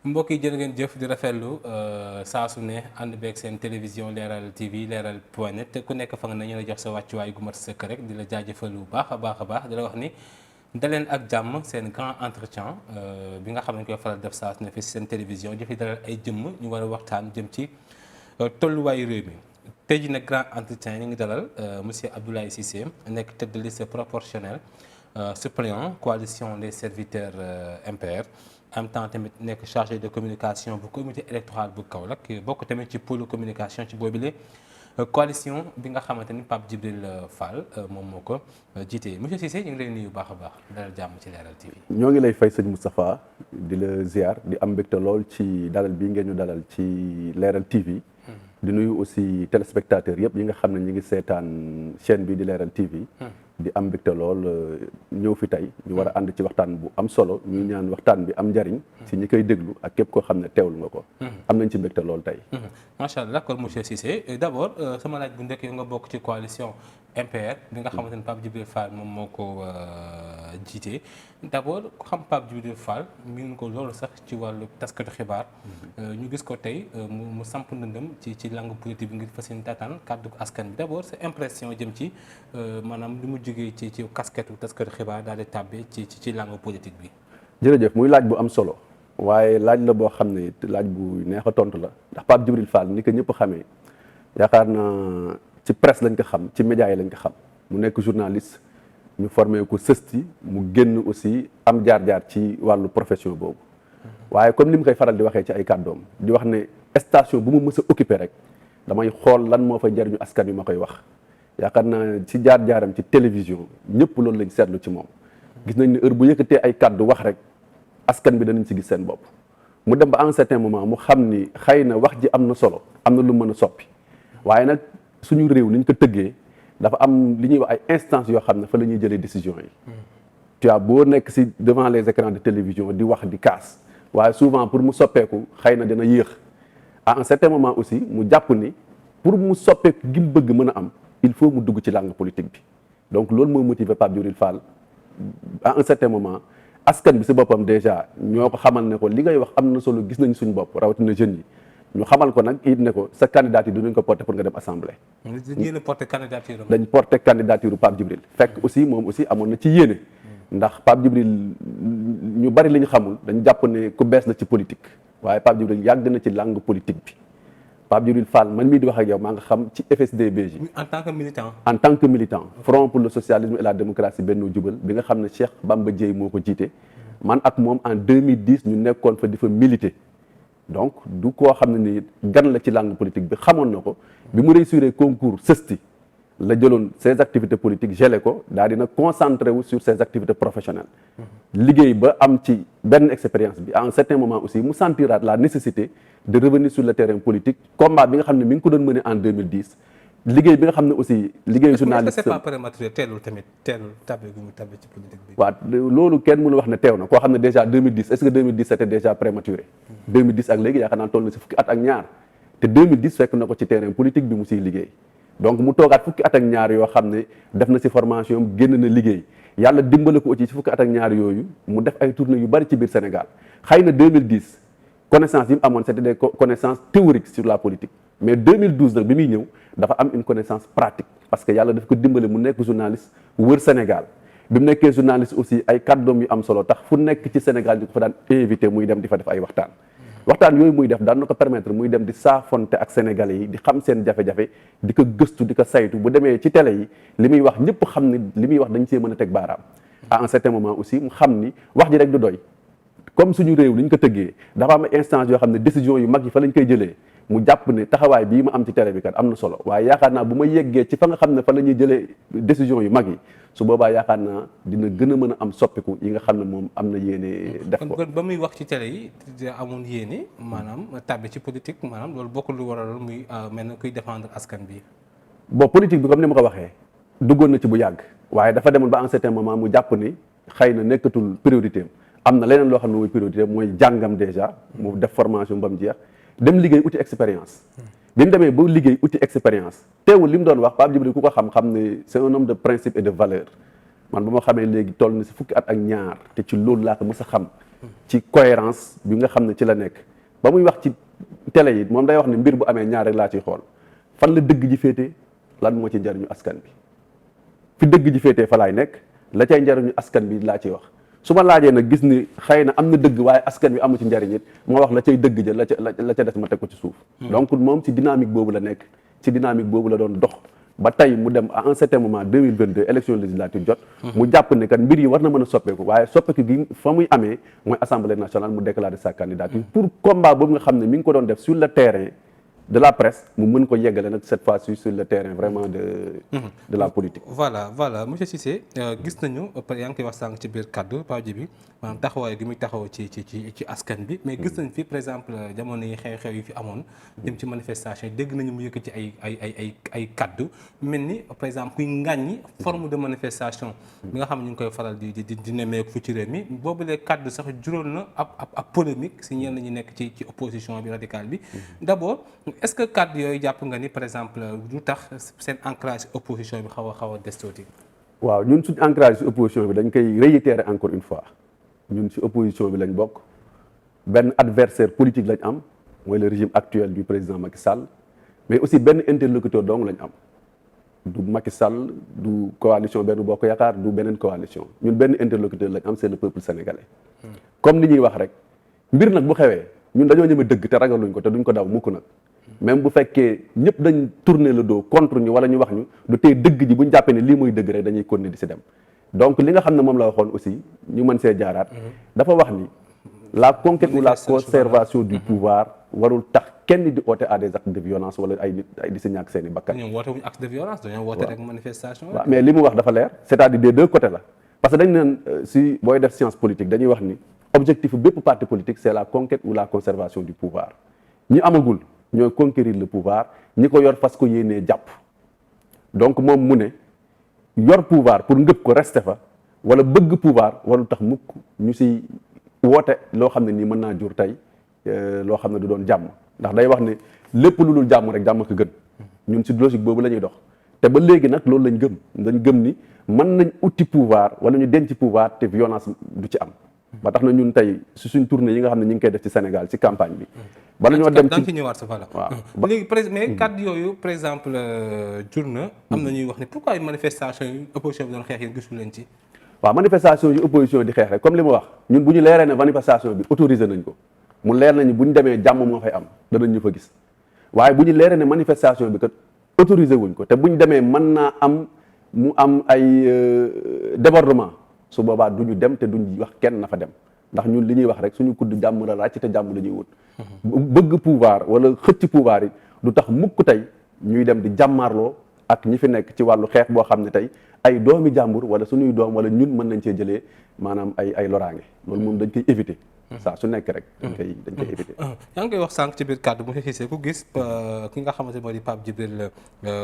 mbokk yi jërë ngeen jëf di rafetlu saa su ne ànd beeg seen télévision Leral TV Leral point net te ku nekk fa nga ne ñu la jox sa wàccuwaay gu mat sëkk rek di la jaajëfal bu baax a baax di la wax ni daleen ak jàmm seen grand entretien bi nga xam ne koy faral def saa su ne fi seen télévision di fi dalal ay jëmm ñu war a waxtaan jëm ci tolluwaayu réew mi. tey jii nag grand entretien ñu ngi dalal monsieur Abdoulaye Cissé nekk tête de liste proportionnelle suppléant coalition des serviteurs MPR. en même temps tamit nekk chargé de communication bu comité électoral bu Kaolack bokk tamit ci pôle communication ci boobile coalition bi nga xamante ni Pape Djibril Fall moom moo ko jiite monsieur Cissé ñu ngi lay nuyu bu baax a baax dalal jàmm ci Leral TV. ñoo ngi lay fay sëñ Moustapha di la ziar di am mbégte lool ci dalal bii ngeen ñu dalal ci Leral TV. di nuyu aussi téléspectateurs yëpp yi nga xam ne ñu ngi seetaan chaîne bi di Leral TV. di am mbégte lool ñëw fi tey ñu war a ànd ci waxtaan bu am solo ñu ñaan waxtaan bi am njariñ ci ñi koy déglu ak képp koo xam ne teewlu nga ko. am nañ ci mbégte lool tey. macha allah d'accord monsieur Cissé d'abord sama laaj bu njëkk yow nga bokk ci coalition MPR bi nga xamante ni Pape Djibril Fall moom moo ko jiite d'abord ku xam Pape Djibril Fall miin ko loolu sax ci wàllu taskatu xibaar. ñu gis ko tey mu samp ndëndëm ci langue politique bi ngir fas yéene taataan kàddu askan bi d'abord sa impression jëm ci maanaam li mu jógee ci casquette taskatu xibaar daal di tàbbee ci langue politique bi. jërëjëf muy laaj bu am solo waaye laaj la boo xam ne laaj bu neex a tontu la ndax Pape Djibril Fall ni ko ñëpp xamee yaakaar naa ci presse lañ ko xam ci médias yi lañ ko xam mu nekk journaliste ñu formé ko sësti mu génn aussi am jaar-jaar ci wàllu profession boobu. waaye comme ni mu koy faral di waxee ci ay kàddoom di wax ne station bu mu mës a occupé rek damay xool lan moo fa njariñu askan wi ma koy wax. yaakaar naa ci jaar-jaaram ci télévision ñëpp loolu lañ seetlu ci moom gis nañ ne heure bu yëkkatee ay kàddu wax rek askan bi danañ ci gis seen bopp mu dem ba à un certain moment mu xam ni xëy na wax ji am na solo am na lu mën a soppi waaye nag suñu réew ni ñu ko tëggee dafa am li ñuy wax ay instances yoo xam ne fa la ñuy jëlee décision yi. tu vois boo nekk si devant les écrans de télévision di wax di kaas waaye souvent pour mu soppeeku xëy na dina yéex à un certain moment aussi mu jàpp ni pour mu soppeeku gi mu bëgg mën a am. il faut mu dugg ci langue politique bi donc loolu moo motivé Pape Djibril Fall à un certain moment askan bi si boppam déjà ñoo ko xamal ne ko li ngay wax am na solo gis nañ suñu bopp rawatina jeunes yi ñu xamal ko nag it ne ko sa candidature dinañ ko porter pour nga dem assemblée. yéen a porter candidature dañ porter candidature Pape Djibril fekk aussi moom aussi amoon na ci yéene ndax Pape Djibril ñu bari li ñu xamul dañ jàpp ne ku bees la ci politique waaye Pape Djibril yàgg na ci langue politique bi. Pape Djibril Fall man mii di wax ak yow maa nga xam ci FSD/BJ. en tant que militant. en tant que militant Front pour le socialisme et la démocratie Benno Jubal bi nga xam ne Cheikh Bamba Dièye moo ko jiite man ak moom en 2010 ñu nekkoon fa di fa militer donc du koo xam ne ni gan la ci langue politique bi xamoon na ko bi mu réussir concours sësti la jëloon ses activités politiques gelé ko daal dina concentré wu sur ses activités professionnelles liggéey ba am ci benn expérience bi à un certain moment aussi mu sentiraat la nécessité de revenir sur le terrain politique combat bi nga xam ne mi ngi ko doon mené en 2010 liggéey bi nga xam ne aussi liggéeyu journaliste est-ce que c'est pas prématuré teelul tabbi gu mu tabbi ci politique bi. waaw loolu kenn mënu wax ne teew na koo xam ne déjà 2010 est-ce que 2010 c'était déjà prématuré 2010 ak léegi yaakaar naa toll na si fukki at ak ñaar te 2010 fekk na ko ci terrain politique bi mu siy liggéey donc mu toogaat fukki at ak ñaar yoo xam ne def na si formation am génn na liggéey yàlla dimbale ko aussi ci fukki at ak ñaar yooyu mu def ay tournées yu bari ci biir Sénégal xëy na 2010 connaissance yi mu amoon c'était des connaissances théoriques sur la politique mais 2012 nag bi muy ñëw dafa am une connaissance pratique parce que yàlla daf ko dimbale mu nekk journaliste wër Sénégal bi mu nekkee journaliste aussi ay kàddoom yu am solo tax fu nekk ci Sénégal di ko fa daan invité muy dem di fa def ay waxtaan yooyu muy def daan na ko permettre muy dem di saafonte ak sénégalais yi di xam seen jafe-jafe di ko gëstu di ko saytu bu demee ci télé yi li muy wax ñëpp xam ne li muy wax dañ see mën a teg baaraam à un certain moment aussi mu xam ni wax ji rek du doy comme suñu réew li ñu ko tëggee dafa am instance yoo xam ne décision yu mag yi fa lañ koy jëlee mu jàpp ne taxawaay bii ma am ci télé bi kat am na solo waaye yaakaar naa bu ma yeggee ci fa nga xam ne fa la ñuy jëlee décision yu mag yi su boobaa yaakaar naa dina gën a mën a am soppiku yi nga xam ne moom am na yéene def ko. kon ba muy wax ci télé yi amoon yéene maanaam tàbbi ci politique maanaam loolu bokkul lu waral muy mel na kuy défendre askan bi. bon politique bi comme ni ma ko waxee duggoon na ci bu yàgg waaye dafa demoon ba à un certain moment mu jàpp ni xëy na nekkatul priorité am na leneen loo xam ne mooy priorité mooy jàngam déjà mu def formation ba mu jeex dem liggéey uti expérience. bi mu demee ba liggéey uti expérience teewul li mu doon wax Pape Djibril ku ko xam ne c'est un homme de principe et de valeur man ba ma xamee léegi toll na si fukki at ak ñaar te ci loolu laa ko mës a xam ci cohérence bi nga xam ne ci la nekk ba muy wax ci télé yi moom day wax ne mbir bu amee ñaar rek laa ciy xool fan la dëgg ji féete lan moo ci njariñu askan bi fi dëgg ji féetee fa laay nekk la cay njariñu askan bi laa ciy wax su ma laajee nag gis ni xëy na am na dëgg waaye askan bi amu ci njariñ it ma wax la cay dëgg ja la ca des ma teg ko ci suuf donc moom ci dynamique boobu la nekk ci dynamique boobu la doon dox ba tey mu dem à un certain moment 2022 élection législative jot mu jàpp ne kat mbir yi war na mën a soppeeku waaye soppeeku gi fa muy amee mooy assemblée nationale mu déclarer sa candidature pour combat boobu nga xam ne mi ngi ko doon def sur le terrain de la presse mu mën ko yeggale nag cette fois-ci sur le terrain vraiment de la politique. voilà monsieur Cissé gis nañu yaa ngi koy wax sànq ci biir kaddu Pape Djibi maanaam taxawaay gi muy taxaw ci askan bi mais gis nañ fi par exemple jamono yi xew-xew yi fi amoon jëm ci manifestation yi dégg nañu mu yëkkati ay kaddu mel ni par exemple kuy ŋàññi forme de manifestation bi nga xam ne ñu ngi koy faral di nemmeeku fi ci réew mi boobulee kaddu sax juróon na ab polémique si ñenn ñi nekk ci opposition bi radicale bi d'abord est-ce que kaddu yooyu jàpp nga ni par exemple lu tax seen ancrage opposition bi xaw a des tuuti. waaw ñun suñu ancrage ci opposition bi dañ koy réitérer encore une fois ñun ci opposition bi lañ bokk benn adversaire politique lañ am mooy le régime actuel du président Macky Sall mais aussi benn interlocuteur dong lañ am du Macky Sall du coalition Benno Bokk Yaakaar du beneen coalition ñun benn interlocuteur lañ am c'est le peuple sénégalais. comme ni ñuy wax rek mbir nag bu xewee ñun dañoo ñeme dëgg te ragaluñ ko te duñ ko daw mukk nag. même bu fekkee ñëpp dañ tourner le dos contre ñu wala ñu wax ñu du tey dëgg ji bu ñu jàppee ne lii mooy dëgg rek dañuy continuer di si dem donc li nga xam ne moom la waxoon aussi ñu mën see jaaraat dafa wax ni la conquête ou la conservation du pouvoir warul tax kenn di oote à des actes de violence wala ay nit ay di si ñàkk seen i bakkan. ñoom woote wuñu acte de violence dañoo woote rek manifestation. waaw mais li mu wax dafa leer c'est-à-dire des deux côtés la parce que dañ naan si booy def science politique dañuy wax ni objectif bépp parti politique c'est la conquête ou la conservation du pouvoir ñi amagul ñooy conquérir le pouvoir ñi ko yor fas ko yéenee jàpp donc moom mu ne yor pouvoir pour ngëp ko rester fa wala bëgg pouvoir warul tax mukk ñu si woote loo xam ne nii mën naa jur tey loo xam ne du doon jàmm ndax day wax ne lépp lu dul jàmm rek jàmm ko gën ñun si logique boobu la ñuy dox te ba léegi nag loolu lañ gëm ni mën nañ uti pouvoir wala ñu denc pouvoir te violence du ci am ba tax na ñun tey si suñ tournée yi nga xam ne ñu ngi koy def ci Sénégal ci campagne bi. bala ñoo dem ci ñëwaat sa voilà. waaw léegi mais kàddu yooyu par exemple jur na. am na ñuy wax ne pourquoi manifestation yi opposition bi doon xeex yéen gisul leen ci. waaw manifestation yi opposition di xeex rek comme li ma wax ñun bu ñu leeree ne manifestation bi autorisé nañ ko mu leer nañu bu ñu demee jàmm moo fay am danañ ñu fa gis waaye bu ñu leeree ne manifestation bi kat autorisé wuñ ko te bu ñu demee mën naa am mu am ay débordement. su boobaa du ñu dem te duñ wax kenn na fa dem ndax ñun li ñuy wax rek suñu kudd jàmm la ràcc te jàmm la ñuy wut bëgg pouvoir wala xëcc pouvoir yi du tax mukk tey ñuy dem di jàmmaarloo ak ñi fi nekk ci wàllu xeex boo xam ne tey ay doomi jàmbur wala suñuy doom wala ñun mën nañ cee jëlee maanaam ay loraange loolu moom dañ koy éviter saa su nekk rek dañ koy éviter. yaa ngi koy wax sànq ci biir kàddu monsieur Cissé ku gis ki nga xamante moo di Pape Djibril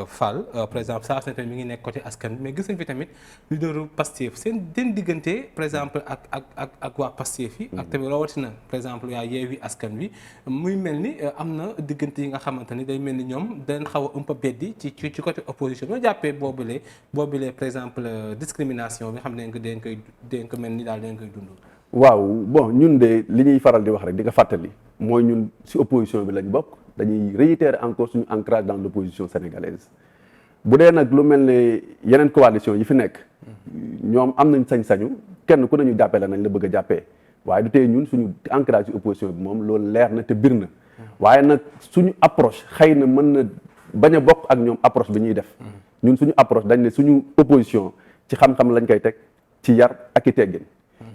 Fall par exemple saa su ne mi ngi nekk côté askan bi mais gis nañ fi tamit leaderu Pastef seen diggante par exemple ak waa Pastef yi. ak tamit rawatina par exemple yaa Yewwi Askan Wi muy mel ni am na diggante yi nga xamante ni day mel ni ñoom dañ xaw a un peu beddi ci côté opposition bi nga jàppee boobule par exemple discrimination bi nga xam ne dañ ko mel ni daal dañ koy dund. waaw bon ñun de li ñuy faral di wax rek di nga fàttali mooy ñun ci opposition bi lañ bokk dañuy réitérer encore suñu ancrage dans l'opposition sénégalaise bu dee nag lu mel ne yeneen coalition yi fi nekk ñoom am nañ sañ-sañu kenn ku nañu jàppee la nañ la bëgg a jàppee waaye du tey ñun suñu ancrage ci opposition bi moom loolu leer na te bir na waaye nag suñu approche xëy na mën na bañ a bokk ak ñoom approche bi ñuy def ñun suñu approche dañ ne suñu opposition ci xam-xam lañ koy teg ci yar ak i teggin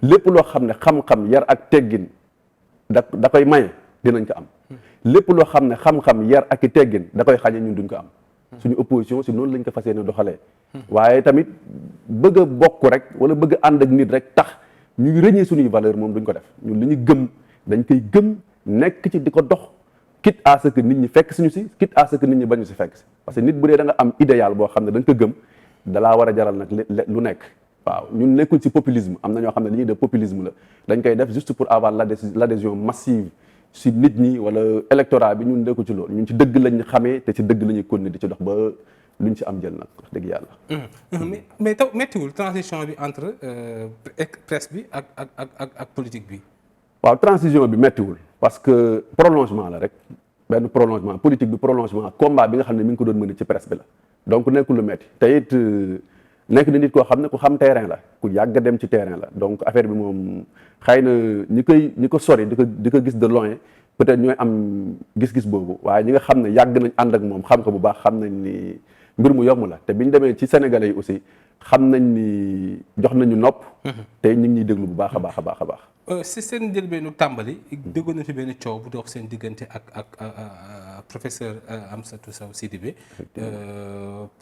lépp loo xam ne xam-xam yar ak teggin da koy maye dinañ ko am lépp loo xam ne xam-xam yar ak i teggin da koy xañe ñun duñ ko am suñu opposition si noonu lañ ko fas yéene doxalee waaye tamit bëgg a bokk rek wala bëgg a ànd ak nit rek tax ñuy rëñee suñuy valeur moom duñ ko def ñun li ñu gëm dañ koy gëm nekk ci di ko dox quitte à ce que nit ñi fekk suñu si quitte à ce que nit ñi bañu si fekk si parce que nit bu dee da nga am idéal boo xam ne da nga ko gëm dalaa war a jaral nag lu nekk waaw ñun nekkuñ ci populisme am na ñoo xam ne li ñuy def populisme la dañ koy def juste pour avoir l'adhésion massive si nit ñi wala électorat bi ñun nekku ci loolu ñun ci dëgg lañ xamee te ci dëgg la ñuy continuer di ci dox ba luñ ci am jël nag wax dëgg yàlla. mais taw méttiwul transition bi entre presse bi ak politique bi. waaw transition bi méttiwul parce que prolongement la rek benn prolongement politique bi prolongement combat bi nga xam ne mi ngi ko doon mën ci presse bi la donc nekkul lu métti te it nekk na nit koo xam ne ku xam terrain la ku yàgg dem ci terrain la donc affaire bi moom xëy na ñi ko sori di ko gis de loin peut-être ñooy am gis-gis boobu waaye ñi nga xam ne yàgg nañ ànd ak moom xam ko bu baax xam nañ ni mbir mu yomb la te biñ demee ci sénégalais yi aussi xam nañ ni jox nañu nopp. te ñu ngi ñuy déglu bu baax a baax a baax a baax. si seen njëlbeenu tàmbali déggoon na fi benn coow bu dox seen diggante ak professeur Amsatou Sow Sidibé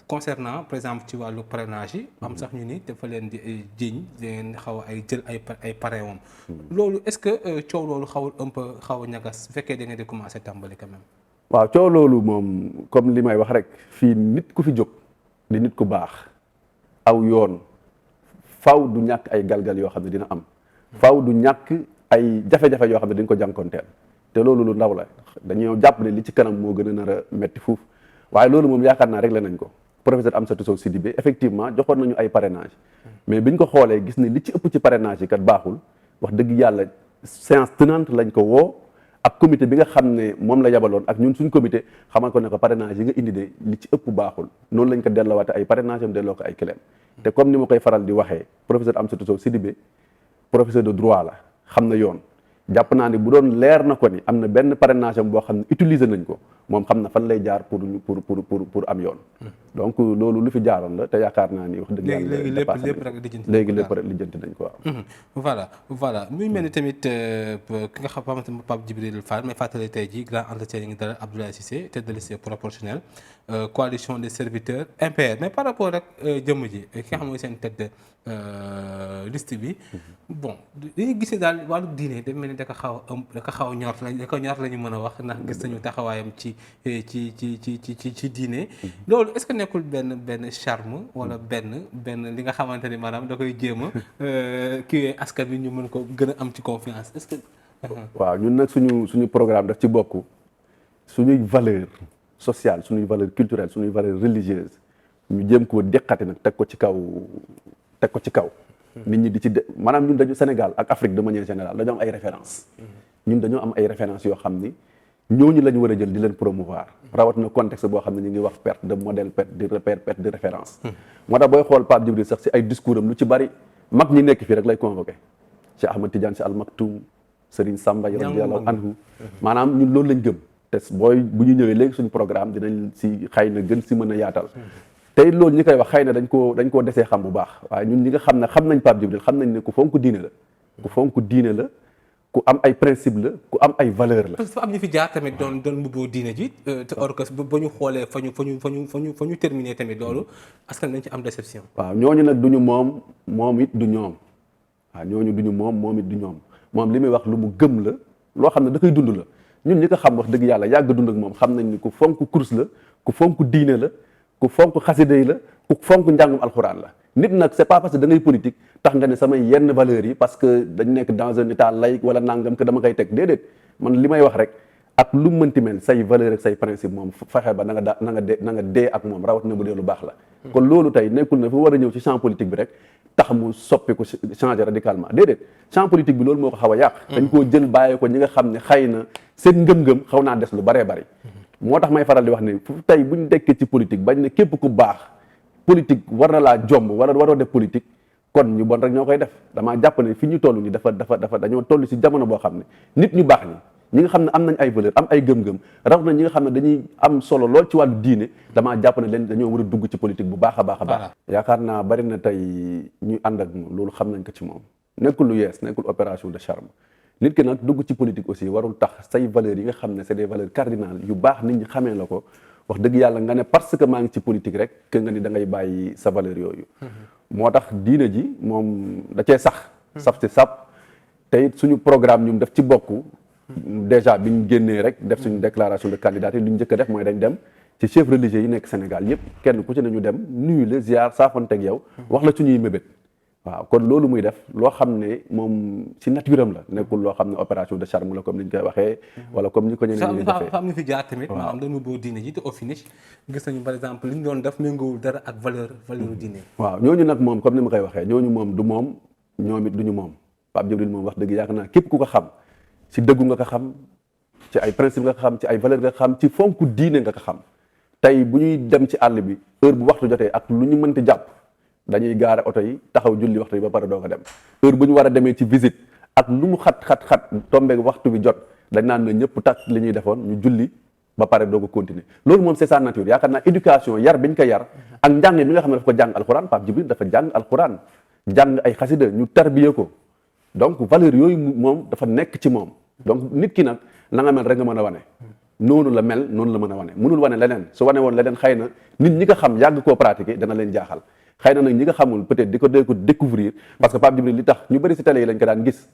concernant par exemple ci wàllu parrainage yi am sax ñu ni dafa leen di jiiñ leen xaw a ay jël ay parrain moom loolu est-ce que coow loolu xawul un peu xaw a ñagas su fekkee da nga di commencer tàmbali quand même. waaw coow loolu moom comme li may wax rek fii nit ku fi jóg di nit ku baax aw yoon faw du ñàkk ay galgal yoo xam ne dina am faw du ñàkk ay jafe-jafe yoo xam ne dañ ko jànkonteel te loolu lu ndaw la dañoo jàpp ne li ci kanam moo gën a nar a metti fuuf waaye loolu moom yaakaar naa réglé nañ ko professeur Amsatou Sow Sidibé effectivement joxoon nañu ay parrainage mais biñ ko xoolee gis ne li ci ëpp ci parrainage yi kat baaxul wax dëgg yàlla séance tenante lañ ko woo ak comité bi nga xam ne moom la yabaloon ak ñun suñ comité xamal ko ne ko parrainage yi nga indi de li ci ëpp baaxul noonu lañ ko delloowaate ay parrainage am delloo ko ay clé te comme ni ma koy faral di waxee professeur Amsatou Sow Sidibé professeur de droit la xam na yoon jàpp naa ne bu doon leer na ko ni am na benn parrainage am boo xam ne utiliser nañ ko moom xam na fan lay jaar pour am yoon. donc loolu lu fi jaaroon la te yaakaar naa ni wax dëgg yàlla. léegi lépp rek lijjanti nañ ko waaw. voilà muy mel ni tamit ki nga xam ne Pape Djibril Fall may fàttali tey jii grand entretien yi ngi dalal Abdoulaye Cissé tête de liste proportionnelle coalition des serviteurs MPR mais par rapport ak jëmm ji ki nga xam mooy seen tête de liste bi bon dañuy gis daal wàllu diine dafa mel ni da ko xaw a ñor la ñu mën a wax ndax gis nañu taxawaayam ci diine loolu est-ce que nekkul benn charme wala benn li nga xamante ni maanaam da koy jéem a kii askan bi ñu mën ko gën a am ci confiance est-ce que. waaw ñun nag suñu programme daf ci bokk suñuy valeur sociale suñuy valeur culturelle suñuy valeur religieuse ñu jéem koo deqati nag teg ko ci kaw. nit ñi di ci maanaam ñun dañu Sénégal ak Afrique de manière générale dañoo am ay références. ñun dañoo am ay références yoo xam ni ñooñu la ñu war a jël di leen promouvoir rawatina contexte boo xam ne ñu ngi wax perte de modèle perte de repère perte de référence. moo tax booy xool Pape Djibril sax si ay discours am lu ci bari mag ñi nekk fii rek lay convoqué Cheikh Ahmad Tidiane Sy Al Maktoum Serigne Samba radiyallahu anhu maanaam ñun loolu lañ gëm te bu ñu ñëwee léegi suñu programme dinañ si xëy na gën si mën a yaatal. tey loolu ñi koy wax xëy na dañ koo desee xam bu baax waaye ñun ñi nga xam ne xam nañ Pape Djibril xam nañ ne ku fonk diine la ku am ay principe la ku am ay valeur la. parce que dafa am ñu fi jaar tamit doon mbubboo diine ji te or que ba ñu xoolee fa ñu terminé tamit loolu askan dañ ci am déception. waaw ñooñu nag duñu moom it du ñoom waaw ñooñu duñu moom it du ñoom moom li muy wax lu mu gëm la loo xam ne da koy dund la ñun ñi ko xam wax dëgg yàlla yàgg dund ak moom xam nañ ni ku fonk course la ku fonk diine la. ku fonk xasida yi la ku fonk njàngum alxuraan la nit nag c'est pas parce que da ngay politique tax nga ne samay yenn valeurs yi parce que dañ nekk dans un état laïque wala nangam que dama koy teg déedéet man li may wax rek ak lu mënti mel say valeurs ak say principe moom fexe ba na nga dee ak moom rawat na bu dee lu baax la kon loolu tey nekkul na fu war a ñëw ci champ politique bi rek tax mu soppi ko changer radicalement déedéet champ politique bi loolu moo ko xaw a yàq dañ koo jël bàyyee ko ñi nga xam ne xëy na seen ngëm-ngëm xaw naa des lu baree bari moo tax may faral di wax ne tey buñ dekkee ci politique bañ ne képp ku baax politique war na laa jomb waroo def politique kon ñu bon rek ñoo koy def damaa jàpp ne fi ñu toll nii dafa dañoo toll si jamono boo xam ne nit ñu baax ñi nga xam ne am nañ ay valeur am ay gëm-gëm raw na ñi nga xam ne dañuy am solo lool ci wàllu diine damaa jàpp ne leen dañoo war a dugg ci politique bu baax a baax yaakaar naa bari na tey ñuy ànd ak moom loolu xam nañ ko ci moom nekkul lu yees nekkul opération de charme nit ki nag dugg ci politique aussi warul tax say valeurs yi nga xam ne c'est des valeurs cardinales yu baax nit ñi xamee la ko wax dëgg yàlla nga ne parce que maa ngi ci politique rek que nga ni da ngay bàyyi sa valeur yooyu moo tax diine ji moom da cee saf ci sap te it suñu programme ñun daf ci bokk déjà bi ñu génnee rek def suñu déclaration de candidature li ñu njëkk a def mooy dañ dem ci chef religieux yi nekk Sénégal yépp kenn ku ci ne ñu dem nuyu la ziar saafonteeg yow wax la suñuy mébét waaw kon loolu muy def loo xam ne moom ci nature am la nekkul loo xam ne opération de charme la comme ni ñu koy waxee wala comme ni ko ñeneen ñi defee am ñu fi jaar tamit maanaam dañu boo diine ji te au finish gis nañu par exemple li ñu doon def méngoowul dara ak valeur diine waaw ñooñu nag moom comme ni ma koy waxee ñooñu moom du moom ñoom it duñu moom Pape Djibril moom wax dëgg yaakaar naa képp ku ko xam ci dëggu nga ko xam ci ay principe nga ko xam ci ay valeur nga ko xam ci fonk diine nga ko xam tey bu ñuy dem ci àll bi heure bu waxtu jotee ak lu ñu mënti jàpp dañuy gaare oto yi taxaw julli waxtu yi ba pare doo ko dem heure bu ñu war a demee ci visite ak lu mu xat tombeeg waxtu bi jot dañ naan na ñëpp tàkk li ñuy defoon ñu julli ba pare doo ko continuer loolu moom c'est sa nature yaakaar naa éducation yar biñ ko yar ak njàng mi nga xam ne dafa ko jàng alxuraan Pape Djibril dafa jàng alxuraan jàng ay xasida ñu tarbiye ko donc valeur yooyu moom dafa nekk ci moom donc nit ki nag la nga mel rek nga mën a wane noonu la mel noonu la mën a wane mënul wane leneen su wane woon leneen xëy na nit ñi ko xam yàgg koo pratiquer dana leen jaaxal xëy na nag ñi nga xamul peut-être di ko découvrir parce que Pape Djibril li tax ñu bëri si télé yi lañ ko daan gis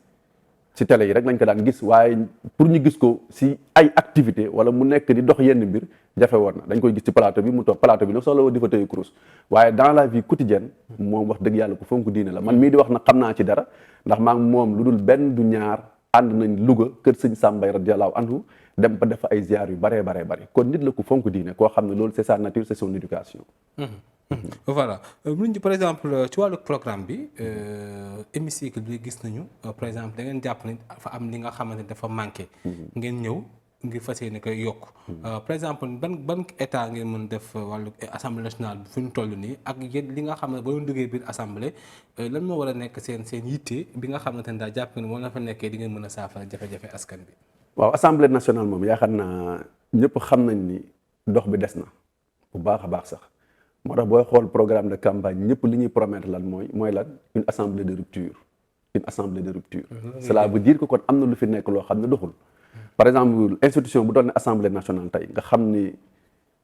ci télé yi rek lañ ko daan gis waaye pour ñu gis ko si ay activité wala mu nekk di dox yenn mbir jafe woon na dañ koy gis ci plateau bi mu toog plateau bi nag soxla woo di fa tëye kurus waaye dans la vie quotidienne moom wax dëgg yàlla ko fonk diine la man mii di wax nag xam naa ci dara ndax maa ngi moom lu dul benn du ñaar ànd nañ Louga kër sëñ Sambay radiyallahu anhu dem ba def ay ziar yu baree kon nit la ko fonk diine koo xam ne loolu c'est sa nature c'est son éducation. Voilà luñ par exemple ci wàllu programme bi hémicycle bi gis nañu par exemple da ngeen jàpp ne dafa am li nga xamante ne dafa manqué. ngeen ñëw ngir fas yéene koy yokk. par exemple ban état ngeen mën def wàllu assemblée nationale bi fu ñu toll nii ak yéen li nga xam ne ba doon duggee biir assemblée lan moo war a nekk seen yitte bi nga xamante ne daal jàpp ne moo la fa nekkee di ngeen mën a saafara jafe-jafe askan bi. waaw assemblée nationale moom yaakaar naa ñëpp xam nañ ni dox bi des na bu baax a baax sax. moo tax booy xool programme de campagne ñëpp li ñuy promettre lan mooy lan une assemblée de rupture cela veut dire que kon am na lu fi nekk loo xam ne doxul par exemple institution bu doon ne assemblée nationale tey nga xam ni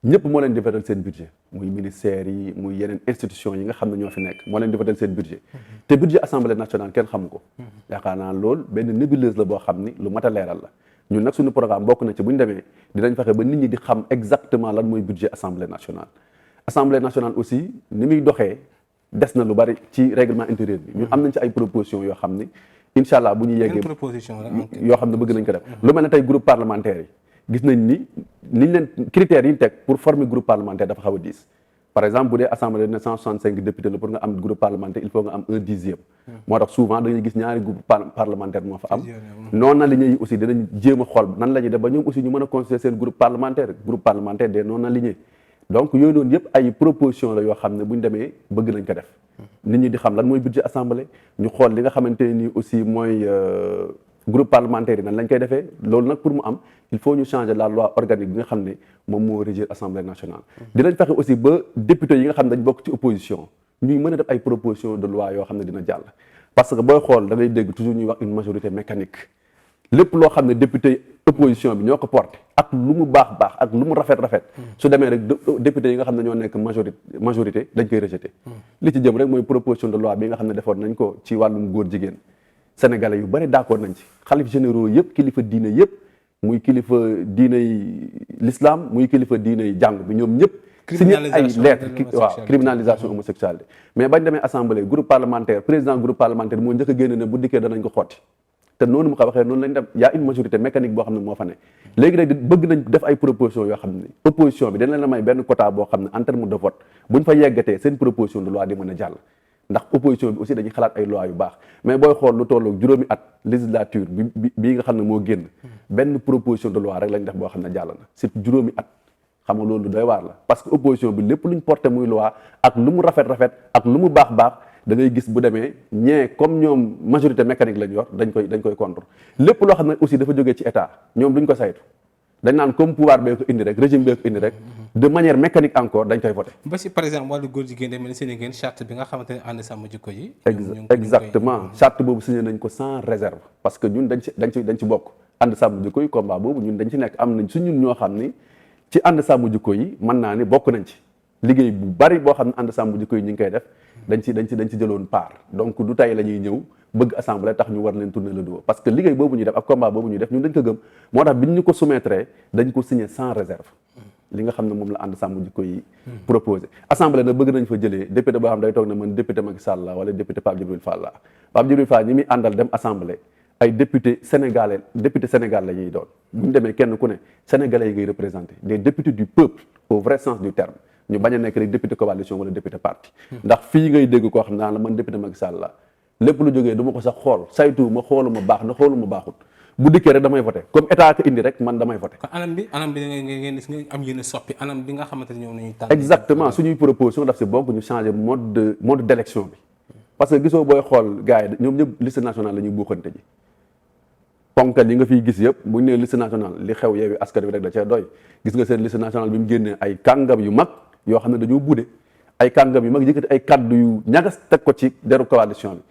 ñëpp moo leen di voter seen budget muy ministères yi muy yeneen institution yi nga xam ne ñoo fi nekk moo leen di voter seen budget te budget assemblée nationale kenn xamu ko yaakaar naa loolu benn nébuleuse la boo xam ni lu mat a leeral la ñun nag suñu programme bokk na ci bu ñu demee dinañ fexe ba nit ñi di xam exactement lan mooy budget assemblée nationale assemblée nationale aussi ni muy doxee des na lu bari ci règlement intérieur bi ñun am nañ ci ay propositions yoo xam ni incha allah bu ñu yeggee yoo xam ne bëgg nañ ko def lu mel ne tey groupe parlementaire yi gis nañ ni niñ leen critères yi ñu teg pour former groupe parlementaire dafa xaw a diis par exemple bu dee assemblée ne 165 députés la pour nga am groupe parlementaire il faut nga am 1/10 moo tax souvent da ngay gis ñaari groupe parlementaire moo fa am non alignés yi aussi dinañ jéem a xool nan la ñuy def ba ñoom aussi ñu mën a constituer seen groupe parlementaire des non alignés donc yooyu noonu yëpp ay proposition la yoo xam ne bu ñu demee bëgg nañ ko def nit ñi di xam lan mooy budget assemblée ñu xool li nga xamante ni aussi mooy groupe parlementaire yi nan lañ koy defee loolu nag pour mu am il faut ñu changer la loi organique bi nga xam ne moom moo régir assemblée nationale dinañ fexe aussi ba député yi nga xam ne dañ bokk ci opposition ñuy mën a def ay proposition de loi yoo xam ne dina jàll parce que booy xool da ngay dégg toujours ñuy wax une majorité mécanique lépp loo xam ne député opposition bi ñoo ko porté ak lu mu baax ak lu mu rafet su demee rek député yi nga xam ne ñoo nekk majorité dañ koy rejeté li ci jëm rek mooy proposition de loi bi nga xam ne defoon nañ ko ci wàllum góor jigéen sénégalais yu bari d'accord nañ ci xalif généraux yëpp kilifa diine yëpp muy kilifa diiney l'islam muy kilifa diiney jàng bi ñoom ñëpp signé ay lettres waaw criminalisation homosexualité mais bañ demee assemblée groupe parlementaire président groupe parlementaire moo njëkk a génn ne bu dikkee danañ ko xotti te noonu mu ko waxee noonu lañ dem y a une majorité mécanique boo xam ne moo fa ne léegi nag bëgg nañ def ay proposition yoo xam ne opposition bi dañ leen a may benn quota boo xam ne en terme de vote buñ fa yeggatee seen proposition de loi di mën a jàll ndax opposition bi aussi dañuy xalaat ay loi yu baax mais booy xool lu tolloog juróomi at législature bii nga xam ne moo génn benn proposition de loi rek lañ def boo xam ne jàll na c'est juróomi at xam nga loolu doy waar la parce que opposition bi lépp luñ porté muy loi ak lu mu rafet ak lu mu baax da ngay gis bu demee ñee comme ñoom majorité mécanique lañ yor dañ koy contre lépp loo xam ne aussi dafa jógee ci état ñoom duñ ko saytu dañ naan comme pouvoir bee ko indi rek régime bee ko indi rek de manière mécanique encore dañ koy voté. ba si par exemple wàllu góor jigéen de mel ni seen charte bi nga xamante ne ànd sàmm jikko yi. exactement charte boobu signé nañ ko sans réserve parce que ñun dañ ci bokk ànd sàmm jikko yi combat boobu ñun dañ ci nekk am nañ su ñun ñoo xam ni ci ànd sàmm jikko yi mën naa ni bokk nañ ci liggéey bu bari boo xam ne ànd sàmm jikko yi ñu ngi koy def dañ ci jëloon part donc du tey la ñuy ñëw bëgg assemblée tax ñu war leen tourner le dos parce que liggéey boobu ñuy def ak combat boobu ñuy def ñun dañ ko gëm moo tax biñ ñu ko soumettre dañ ko signer sans réserve li nga xam ne moom la ànd sàmm jikko yi proposé assemblée nag bëgg nañ fa jëlee député boo xam day toog ne man député Macky Sall la wala député Pape Djibril Fall la Pape Djibril Fall ñi muy àndal dem assemblée ay député Sénégal la ñuy doon bu ñu demee kenn ku ne sénégalais yi ngay représenté des députés du peuple au vrai sens du terme ñu bañ a nekk rek député coalition wala député parti ndax fii ngay dégg koo xam ne la man député Macky Sall la lépp lu jógee du ma ko sax xool saytu ma xoolu ma baax na xoolu ma baaxut bu dikkee rek damay voté comme état ko indi rek man damay voté. kon anam bi ngeen am yéen a soppi anam bi nga xamante ne ñoom nañuy tànn. exactement suñuy proposition daf si bokk ñu changer mode d'élection bi parce que gisoo booy xool gars yi ñoom ñëpp liste nationale la ñuy buuxante ji ponkal yi nga fiy gis yëpp bu ñu nee liste nationale li xew Yewwi Askan Wi rek da cee doy gis nga seen liste nationale bi mu génnee ay kàngam yu mag yoo xam ne dañoo budde ay kàngam yu mag yëkkati ay kaddu yu ñagas teg ko ci deru coalition bi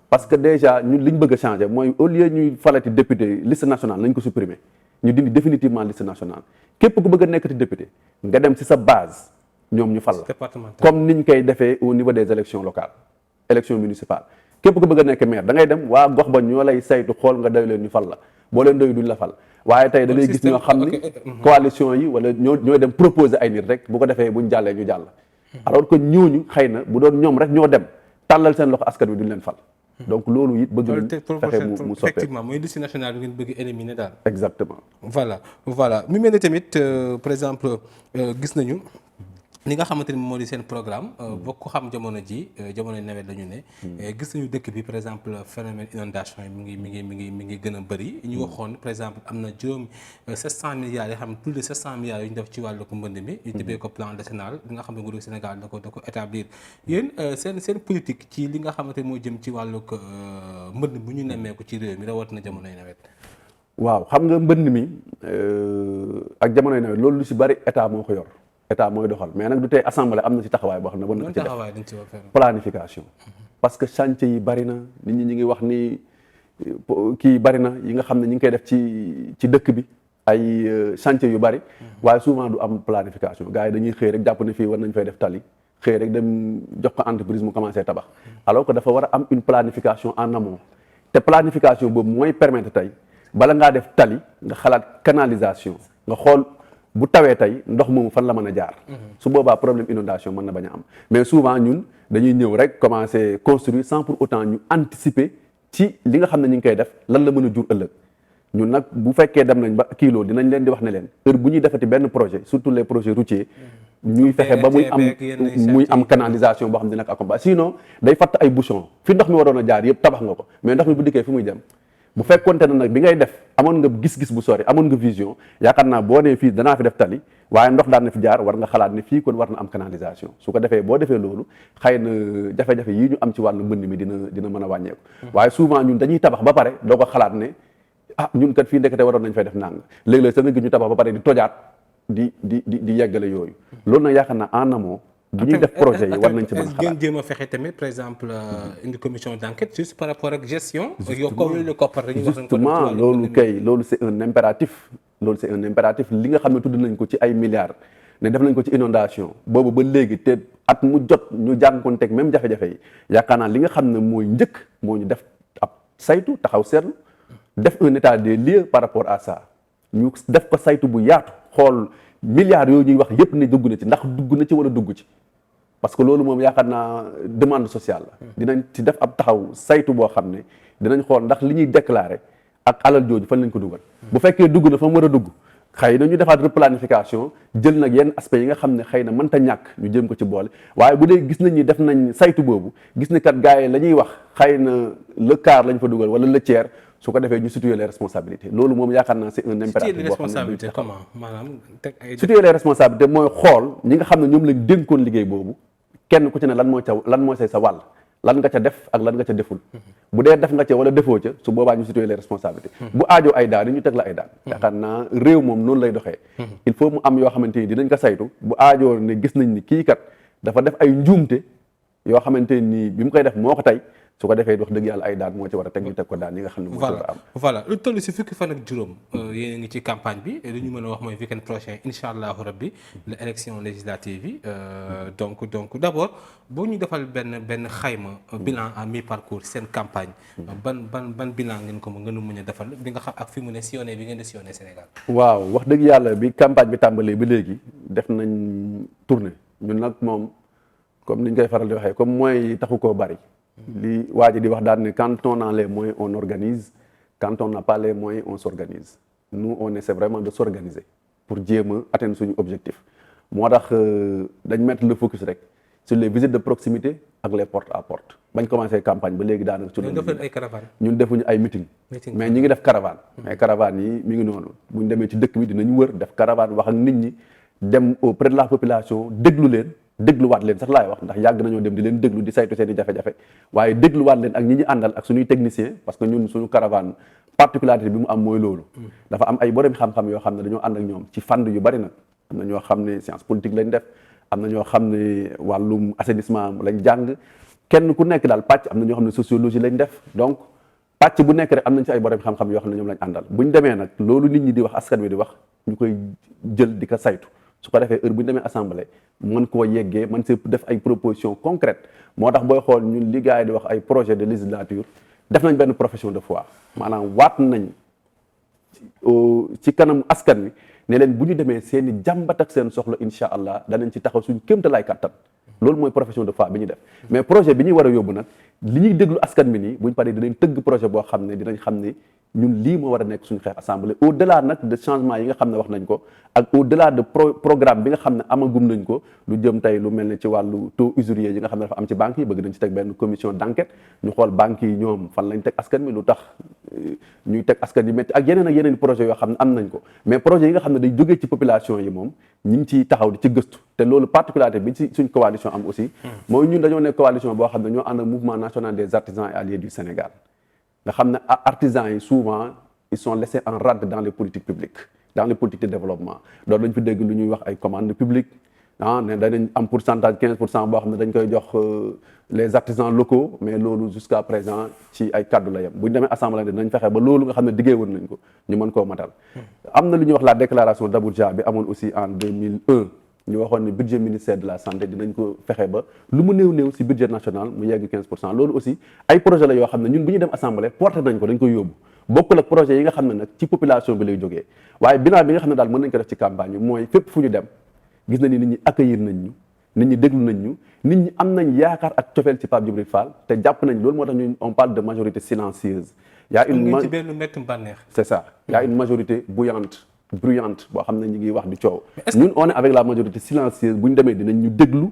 parce que déjà ñun li ñu bëgg a changer mooy au lieu ñuy falati député liste nationale nañ ko supprimer ñu dindi définitivement liste nationale képp ku bëgg a nekkati député nga dem ci sa base ñoom ñu fal la comme niñ koy defee au niveau des élections locales élections municipales képp ku bëgg a nekk maire da ngay dem waa gox ba ñoo lay saytu xool nga doy leen ñu fal la boo leen doy duñ la fal waaye tey da ngay gis ñoo xam ni coalition yi wala ñooy dem proposer ay nit rek bu ko defee buñ jàllee ñu jàll alors que ñooñu xëy na bu doon ñoom rek ñoo dem tàllal seen loxo askan wi duñ leen fal donc loolu it bëgg nañ fexe mu soppeeku effectivement mooy liste nationale bi ngeen bëgg éliminer daal. exactement. voilà mu mel ne tamit par exemple gis nañu li nga xamante ni moo di seen programme boo ko xam jamono ji jamono nawet la ñu ne gis nañu dëkk bi par exemple phénomène inondation yi mi ngi gën a bëri ñu waxoon par exemple am na juróom 700 milliards yoo xam ne plus de 700 milliards yu ñu def ci wàllu ko mbënd mi ñu tuddee ko plan décennal bi nga xam ne nguuru Sénégal da ko établir yéen seen politique ci li nga xamante ni moo jëm ci wàllu ko mbënd bu ñu nemmeeku ci réew mi rawatina jamonoy nawet. waaw xam nga mbënd mi ak jamonoy nawet loolu lu si bëri état moo ko yor état mooy doxal mais nag du tey assemblée am na ci taxawaay boo xam ne war na ko ci def planification parce que chantier yi bari na nit ñi ngi wax ni kii bari na yi nga xam ne ñi ngi koy def ci dëkk bi ay chantier yu bari waaye souvent du am planification gars yi dañuy xëy rek jàpp ne fii war nañ fay def tali xëy rek dem jox ko entreprise mu commencé tabax alors que dafa war a am une planification en amont te planification boobu mooy permettre tey bala ngaa def tali nga xalaat canalisation nga xool bu tawee tey ndox moomu fan la mën a jaar su boobaa problème inondation mën na bañ a am mais souvent ñun dañuy ñëw rek commencer construire sans pour autant ñu anticiper ci li nga xam ne ñu ngi koy def lan la mën a jur ëllëg ñun nag bu fekkee dem nañ ba kilo dinañ leen di wax ne leen heure bu ñuy defati benn projet surtout les projets routiers ñuy fexe ba muy am canalisation boo xam ne dina ko accompagner sinon day fatt ay bouchon fi ndox mi waroon a jaar yëpp tabax nga ko mais ndox mi bu dikkee fi muy dem bu fekkonte ne nag bi ngay def amoon nga gis-gis bu sori amoon nga vision yaakaar naa boo nee fii danaa fi def tali waaye ndox daan na fi jaar war nga xalaat ne fii kon war na am canalisation su ko defee boo defee loolu xëy na jafe-jafe yii ñu am ci wàllu mbënd mi dina mën a wàññeeku waaye souvent ñun dañuy tabax ba pare doo ko xalaat ne ñun kat fii ndekete waroon nañ fay def nang léeg-léeg sa nga gis ñu tabax ba pare di tojaat di yeggale yooyu loolu nag yaakaar naa en amont bu ñuy def projet yi war nañ ci mën a xalaat ngeen jéem a fexe tamit par exemple une commission d'enquête juste par rapport ak gestion. justement loolu c'est un impératif. li nga xam ne tudd nañ ko ci ay milliards ne def nañ ko ci inondation boobu ba léegi te at mu jot ñu jànkoonteeg même jafe-jafe yi yaakaar naa li nga xam ne mooy njëkk moo ñu def ab saytu taxaw seetlu def un état des lieux par rapport à ça ñu def ko saytu bu yaatu xool milliards yooyu ñuy wax yépp ne dugg na ci ndax dugg na ci wala dugg ci. parce que loolu moom yaakaar naa demande sociale la dinañ ci def ab taxaw saytu boo xam ne dinañ xool ndax li ñuy déclarer ak alal jooju fan lañ ko dugal bu fekkee dugg na fa mu war a dugg xëy na ñu defaat replanification jël nag yenn aspects yi nga xam ne xëy na mënta ñàkk ñu jëm ko ci boole waaye bu dee gis nañ ni def nañ saytu boobu gis ni kat gars yi la ñuy wax xëy na le quart lañ fa dugal wala le tiers su ko defee ñu situer les responsabilités loolu moom yaakaar naa c'est un impératif boo xam ne situer les responsabilités mooy xool ñi nga xam ne ñoom lañ dénkoon liggéey boobu kenn ku ci ne lan moo say sa wàll lan nga ca def ak lan nga ca deful bu dee def nga ca wala defoo ca su boobaa ñu situer les responsabilités bu aajoo ay daan ñu teg la ay daan yaakaar naa réew moom noonu lay doxee il faut mu am yoo xamante ni dinañ ko saytu bu aajoo ne gis nañ ni kii kat dafa def ay njuumte yoo xamante ni bi mu koy def moo ko tey su ko defee wax dëgg yàlla ay daan moo ci war a teg ñu teg ko daan yi nga xam ne moo ci war a am voilà lu toll si fukki fan ak juróom yéen a ngi ci campagne bi lu ñu mën a wax mooy week-end prochain incha allahu rabbi la élection législative yi donc d'abord boo ñu defal benn xayma bilan à mi-parcours seen campagne ban bilan ngeen ko mën a defal bi nga xam ak fi mu ne sillonné bi ngeen di sillonné Sénégal waaw wax dëgg yàlla bi campagne bi tàmbalee ba léegi def nañ tournée ñun nag moom comme ni ñu koy faral di waxee comme mooy taxu koo bari li waa ji di wax daal ne quand on a les moyens on organise quand on n'a pas les moyens on s'organise nous on essaie vraiment de s'organiser pour jéem a atteindre suñu objectif moo tax dañ mettre le focus rek sur les visites de proximité ak les porte à porte bañ commencé campagne ba léegi daanaka. ci def leen ay caravane. ñun defuñu ay meeting mais ñi ngi def caravane. mais caravane yi mi ngi noonu buñ demee ci dëkk bi dinañ wër def caravane wax ak nit ñi dem auprès de la population déglu leen dégluwaat leen sax laay wax ndax yàgg nañoo dem di leen déglu di saytu seen i jafe-jafe waaye dégluwaat leen ak ñi ñu àndal ak suñuy technicien parce que ñun suñu caravane particularité bi mu am mooy loolu. dafa am ay borom xam-xam yoo xam ne dañoo ànd ak ñoom ci fànn yu bari nag am na ñoo xam ne science politique lañ def am na ñoo xam ne wàllum assainissement lañ jàng kenn ku nekk daal pàcc am na ñoo xam ne sociologie lañ def donc pàcc bu nekk rek am nañ ci ay borom xam-xam yoo xam ne ñoom lañ àndal bu ñu demee nag loolu nit ñi di wax askan wi di wax ñu koy jël di ko saytu su ko defee heure bu ñu demee assemblée mën koo yeggee mën see def ay propositions concrètes moo tax booy xool ñun li gars yi di wax ay projet de législature def nañ benn profession de foi maanaam waat nañ ci kanam askan wi ne leen bu ñu demee seen i jàmbat ak seen soxla incha allah danañ ci taxaw suñ kéemtalaay kattan loolu mooy profession de foi bi ñu def mais projet bi ñuy war a yóbbu nag li ñuy déglu askan bi nii buñ paree dinañ tëgg projet boo xam ne dinañ xam ne ñun lii moo war a nekk suñu xeex assemblée au delà nag de changement yi nga xam ne wax nañ ko ak au delà de programme bi nga xam ne amagum nañ ko lu jëm tey lu mel ne ci wàllu taux usurier yi nga xam ne dafa am ci banques yi bëgg nañ ci teg benn commission d'enquête ñu xool banques yi ñoom fan lañ teg askan bi lu tax ñuy teg askan yi métti ak yeneen projet yoo xam ne am nañ ko mais projet yi nga xam ne day jógee ci population yi moom ñu ngi ciy taxaw di ci gëstu te loolu particularité bi ci suñ coalition am aussi mooy ñun dañoo nekk coalition boo xam ne ñoo ànd ak mouvement national des artisans et alliés du Sénégal nga xam ne artisans yi souvent ils sont laissés en rade dans les politiques publiques dans les politiques de développement doon lañ fi dégg lu ñuy wax ay commandes publiques ne danañ am pourcentage 15% boo xam ne dañ koy jox les artisans locaux mais loolu jusqu'à présent ci ay kaddu la yem bu ñu demee assemblée dinañ fexe ba loolu nga xam ne diggee woon nañ ko ñu mën koo matal am na lu ñuy wax la déclaration d'Abuja bi amoon aussi en 2001 ñu waxoon ne budget ministère de la santé dinañ ko fexe ba lu mu néew ci budget national mu yegg 15% loolu aussi ay projet la yoo xam ne ñun bu ñu dem assemblée porté nañ ko dañ koy yóbbu bokkul ak projet yi nga xam ne nag ci population bi lay jógee waaye bilan bi nga xam ne daal mën nañ ko def ci campagne bi mooy fépp fu ñu dem gis na ni nit ñi accueillir nañ ñu nit ñi déglu nañ ñu nit ñi am nañ yaakaar ak cofeel ci Pape Djibril Fall te jàpp nañ loolu moo tax ñu on parle de majorité silencieuse y a une c'est ça y a une majorité bruyante boo xam ne ñu ngi wax di coow ñun on est avec la majorité silencieuse bu ñu demee dinañ ñu déglu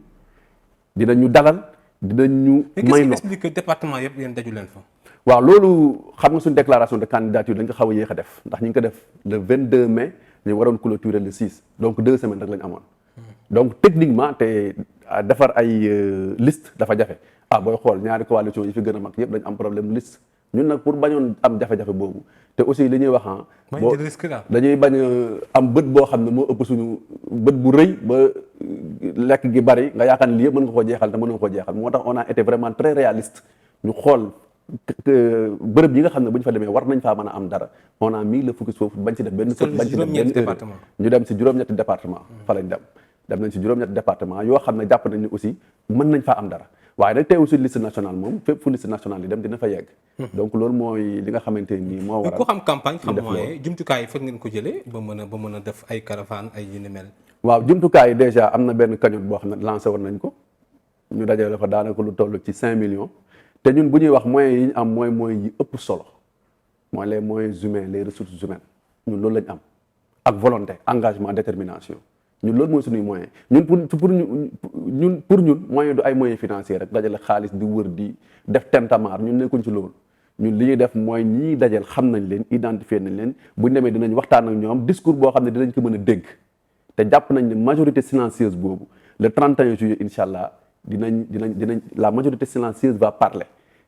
dinañ ñu dalal dinañ ñu may no explique que département yëpp yéen daju leen fa waaw loolu xam nga suñu déclaration de candidature dañ ko xaw a yéex a def ndax ñu ngi ko def le 22 mai ñu waroon clôturer le 6 donc 2 semaines rek la ñu amoon donc techniquement te defar ay liste dafa jafe booy xool ñaari coalition yi fi gën a mag yëpp dañ am problème liste ñun nag pour bañoon am jafe-jafe boobu te aussi li ñuy wax dañuy bañ am bët boo xam ne moo ëpp suñu bët bu rëy ba lekk gi bari nga yaakaar ne lii yëpp mën nga koo jeexal te mën nga koo jeexal moo tax on a été vraiment très réaliste ñu xool bërëb yi nga xam ne bu ñu fa demee war nañ faa mën a am dara on a mis le focus foofu bañ ci def benn fët bañ ci def benn erreur ñu dem si juróom-ñetti département fa lañ dem nañ si juróom-ñetti département yoo xam ne jàpp nañ ne aussi mën nañ faa am dara waaye nag teewu si liste nationale moom fépp fu liste nationale yi dem dina fa yegg donc loolu mooy li nga xamante nii moo waral ku xam campagne xam moyen jumtukaay yi fa ngeen ko jëlee ba mën a def ay caravane ay yu ni mel waaw jumtukaay yi déjà am na benn cagnotte boo xam ne lancé woon nañ ko ñu dajale fa daanaka lu toll ci 5 millions te ñun bu ñuy wax moyens yi ñu am mooy moyens yi ëpp solo mooy les moyens humains les ressources humaines ñun loolu lañ am ak volonté engagement détermination ñun loolu mooy suñuy moyen ñun pour ñun moyen du ay moyens financiers rek dajale xaalis di wër di def tentamar ñun nekkuñ ci loolu ñun li ñuy def mooy ñii dajal xam nañ leen identifier nañ leen buñ demee dinañ waxtaan ak ñoom discours boo xam ne dinañ ko mën a dégg te jàpp nañ ne majorité silencieuse boobu le 31 juillet incha allah dinañ la majorité silencieuse va parler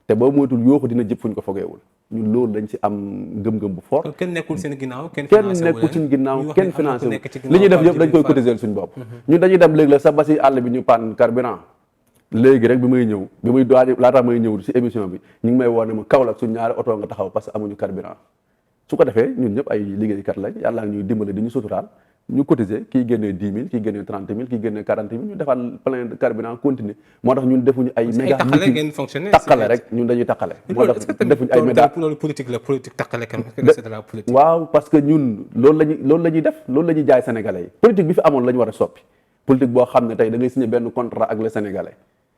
te boobu moytul yooxu dina jëpp fuñ ko fogeewul ñun loolu dañ ci am ngëm-ngëm bu fort. kenn nekkul seen ginnaaw kenn nekkul suñ ginnaaw kenn financé wu li ñuy def yëpp dañ koy cotiser suñ bopp ñun dañuy dem léegi la sa basi àll bi ñu panne carburant léegi rek bi may ñëw laata may ñëw si émission bi ñu ngi may woo ne ma Kaolack suñ ñaari oto nga taxaw parce que amuñu carburant su ko defee ñun ñëpp ay liggéeykat lañ yàlla ñuy dimbale di ñu suturaal ñu cotiser kii génnee 10 000 kii génnee 30 000 kii génnee 40 000 ñu defal plein de carburant continuer moo tax ñun defuñu ay méga takkale rek ñun dañuy takkale moo tax defuñu ay méga loolu politique la politique takkale kam c'est de la politique waaw parce que ñun loolu la ñuy def loolu la ñuy jaay sénégalais yi politique bi fi amoon la ñu war a soppi politique boo xam ne tey da ngay signé benn contrat ak les sénégalais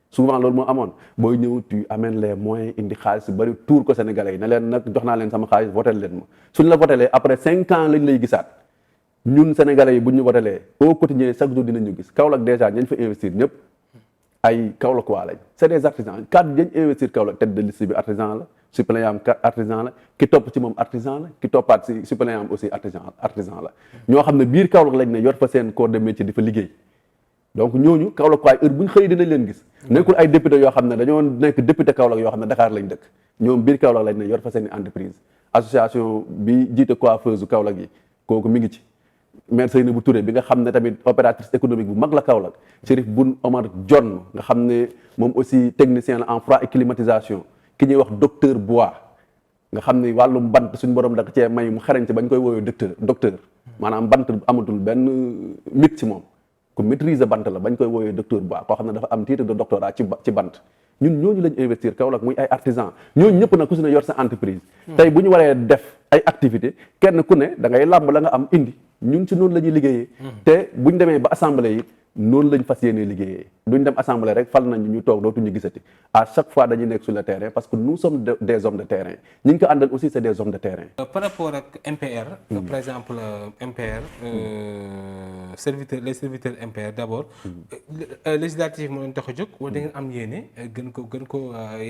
souvent loolu moo amoon booy ñëw tu amènes les moyens indi xaalis bu bëri tuur ko sénégalais yi ne leen nag jox naa leen sama xaalis votel leen ma suñ la votelee après 5 ans lañ lay gisaat ñun sénégalais yi bu ñu votelee au quotidien chaque jour dinañu gis Kaolack déjà ñañ fa investir ñëpp ay Kaolack waa lañ c'est des artisans cadre dañ investir Kaolack tête de liste bi artisan la suppléant am artisan la ki topp ci moom artisan la ki toppaat si suppléant am aussi artisan la ñoo xam ne biir Kaolack lañ ne yor fa seen corps de métier di fa liggéey donc ñooñu Kaolack waay heure bu ñu xëyee dinañ leen gis nekkul ay député yoo xam ne dañoo nekk député Kaolack yoo xam ne Dakar lañ dëkk ñoom biir Kaolack lañ ne yor fa seen i entreprise association bi jiite coiffeuse Kaolack yi kooku mi ngi ci maire Seynabou Touré bi nga xam ne tamit opératrice économique bu mag la Kaolack Chérif Boun Omar Dione nga xam ne moom aussi technicien la en froid et climatisation ki ñuy wax docteur Bois nga xam ne wàllum bant suñu borom da cee may mu xarañ ci bañ koy woowee docteur maanaam bant amatul benn mythe ci moom ku maîtriser bant la bañ koy woowee docteur Bois koo xam ne dafa am titre de doctorat ci bant ñun ñooñu lañ investir Kaolack muy ay artisan ñooñu ñëpp nag ku si ne yor sa entreprise tey bu ñu waree def ay activité kenn ku ne da ngay làmb la nga am indi ñun ci noonu la ñuy liggéeyee te buñ demee ba assemblée yi noonu lañ fas yéenee liggéeyee duñ dem assemblée rek fal nañ ñu toog dootuñu gisati à chaque fois dañuy nekk sur le terrain parce que nous sommes des hommes de terrain ñi ngi ko àndal aussi c'est des hommes de terrain. Par rapport ak MPR. Par exemple MPR les serviteurs MPR d'abord. législative moo leen tax a jóg wala da ngeen am yéene gën ko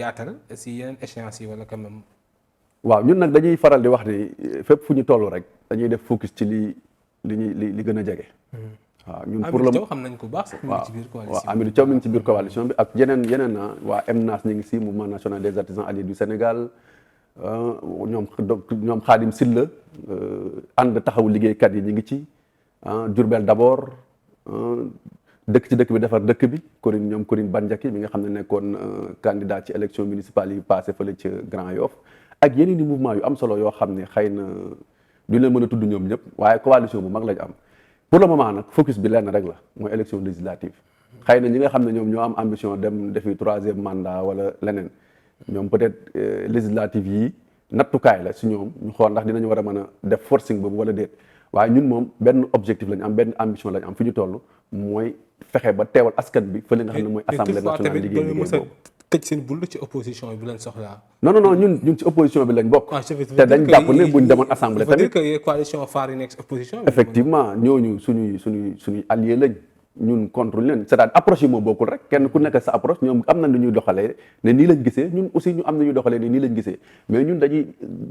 yaatal si yeneen échéances yi wala quand même. waaw ñun nag dañuy faral di wax ni fépp fu ñu toll rek dañuy def focus ci li gën a jege. waaw ñun pour le Amidou Thiaw xam nañ ko baax sax. waaw ci biir coalition waaw Amidou Thiaw mi ngi ci biir coalition bi ak yeneen waa MNAS ñu ngi si mouvement national des artisans alliés du Sénégal ñoom Khadim Silla ànd taxawu liggéeykat yi ñu ngi ci Diourbel d'abord dëkk ci dëkk bi defar dëkk bi Corinne Bandiaky mi nga xam ne nekkoon candidat ci élection municipale yi passé fële ci Grand Yoff ak yeneen i mouvement yu am solo yoo xam ne xëy na duñ leen mën a tudd ñoom ñëpp waaye coalition bu mag lañ am pour le moment nag focus bi lenn rek la mooy élection législative xëy na ñi nga xam ne ñoom ñoo am ambition dem defi 3e mandat wala leneen ñoom peut-être législative yi nattukaay la si ñoom ñu xool ndax dinañu war a mën a def forcing boobu wala déet waaye ñun moom benn objectif lañ am benn ambition lañ am fi ñu toll mooy fexe ba teewal askan bi fële nga xam ne mooy assemblée nationale liggéey boobu tëj seen bull ci opposition bi leen soxlaa. non ñun ci opposition bi lañ bokk. te dañ jàpp ne buñ demoon assemblée tamit. que coalition phare yi nekk ci opposition bi. effectivement ñooñu suñuy allié lañ ñun contre leen c'est-à-dire approche yi moo bokkul rek kenn ku nekk sa approche ñoom am na nu ñuy doxalee ne nii lañ gisee ñun aussi ñu am na ñuy doxalee ne nii lañ gisee mais ñun dañuy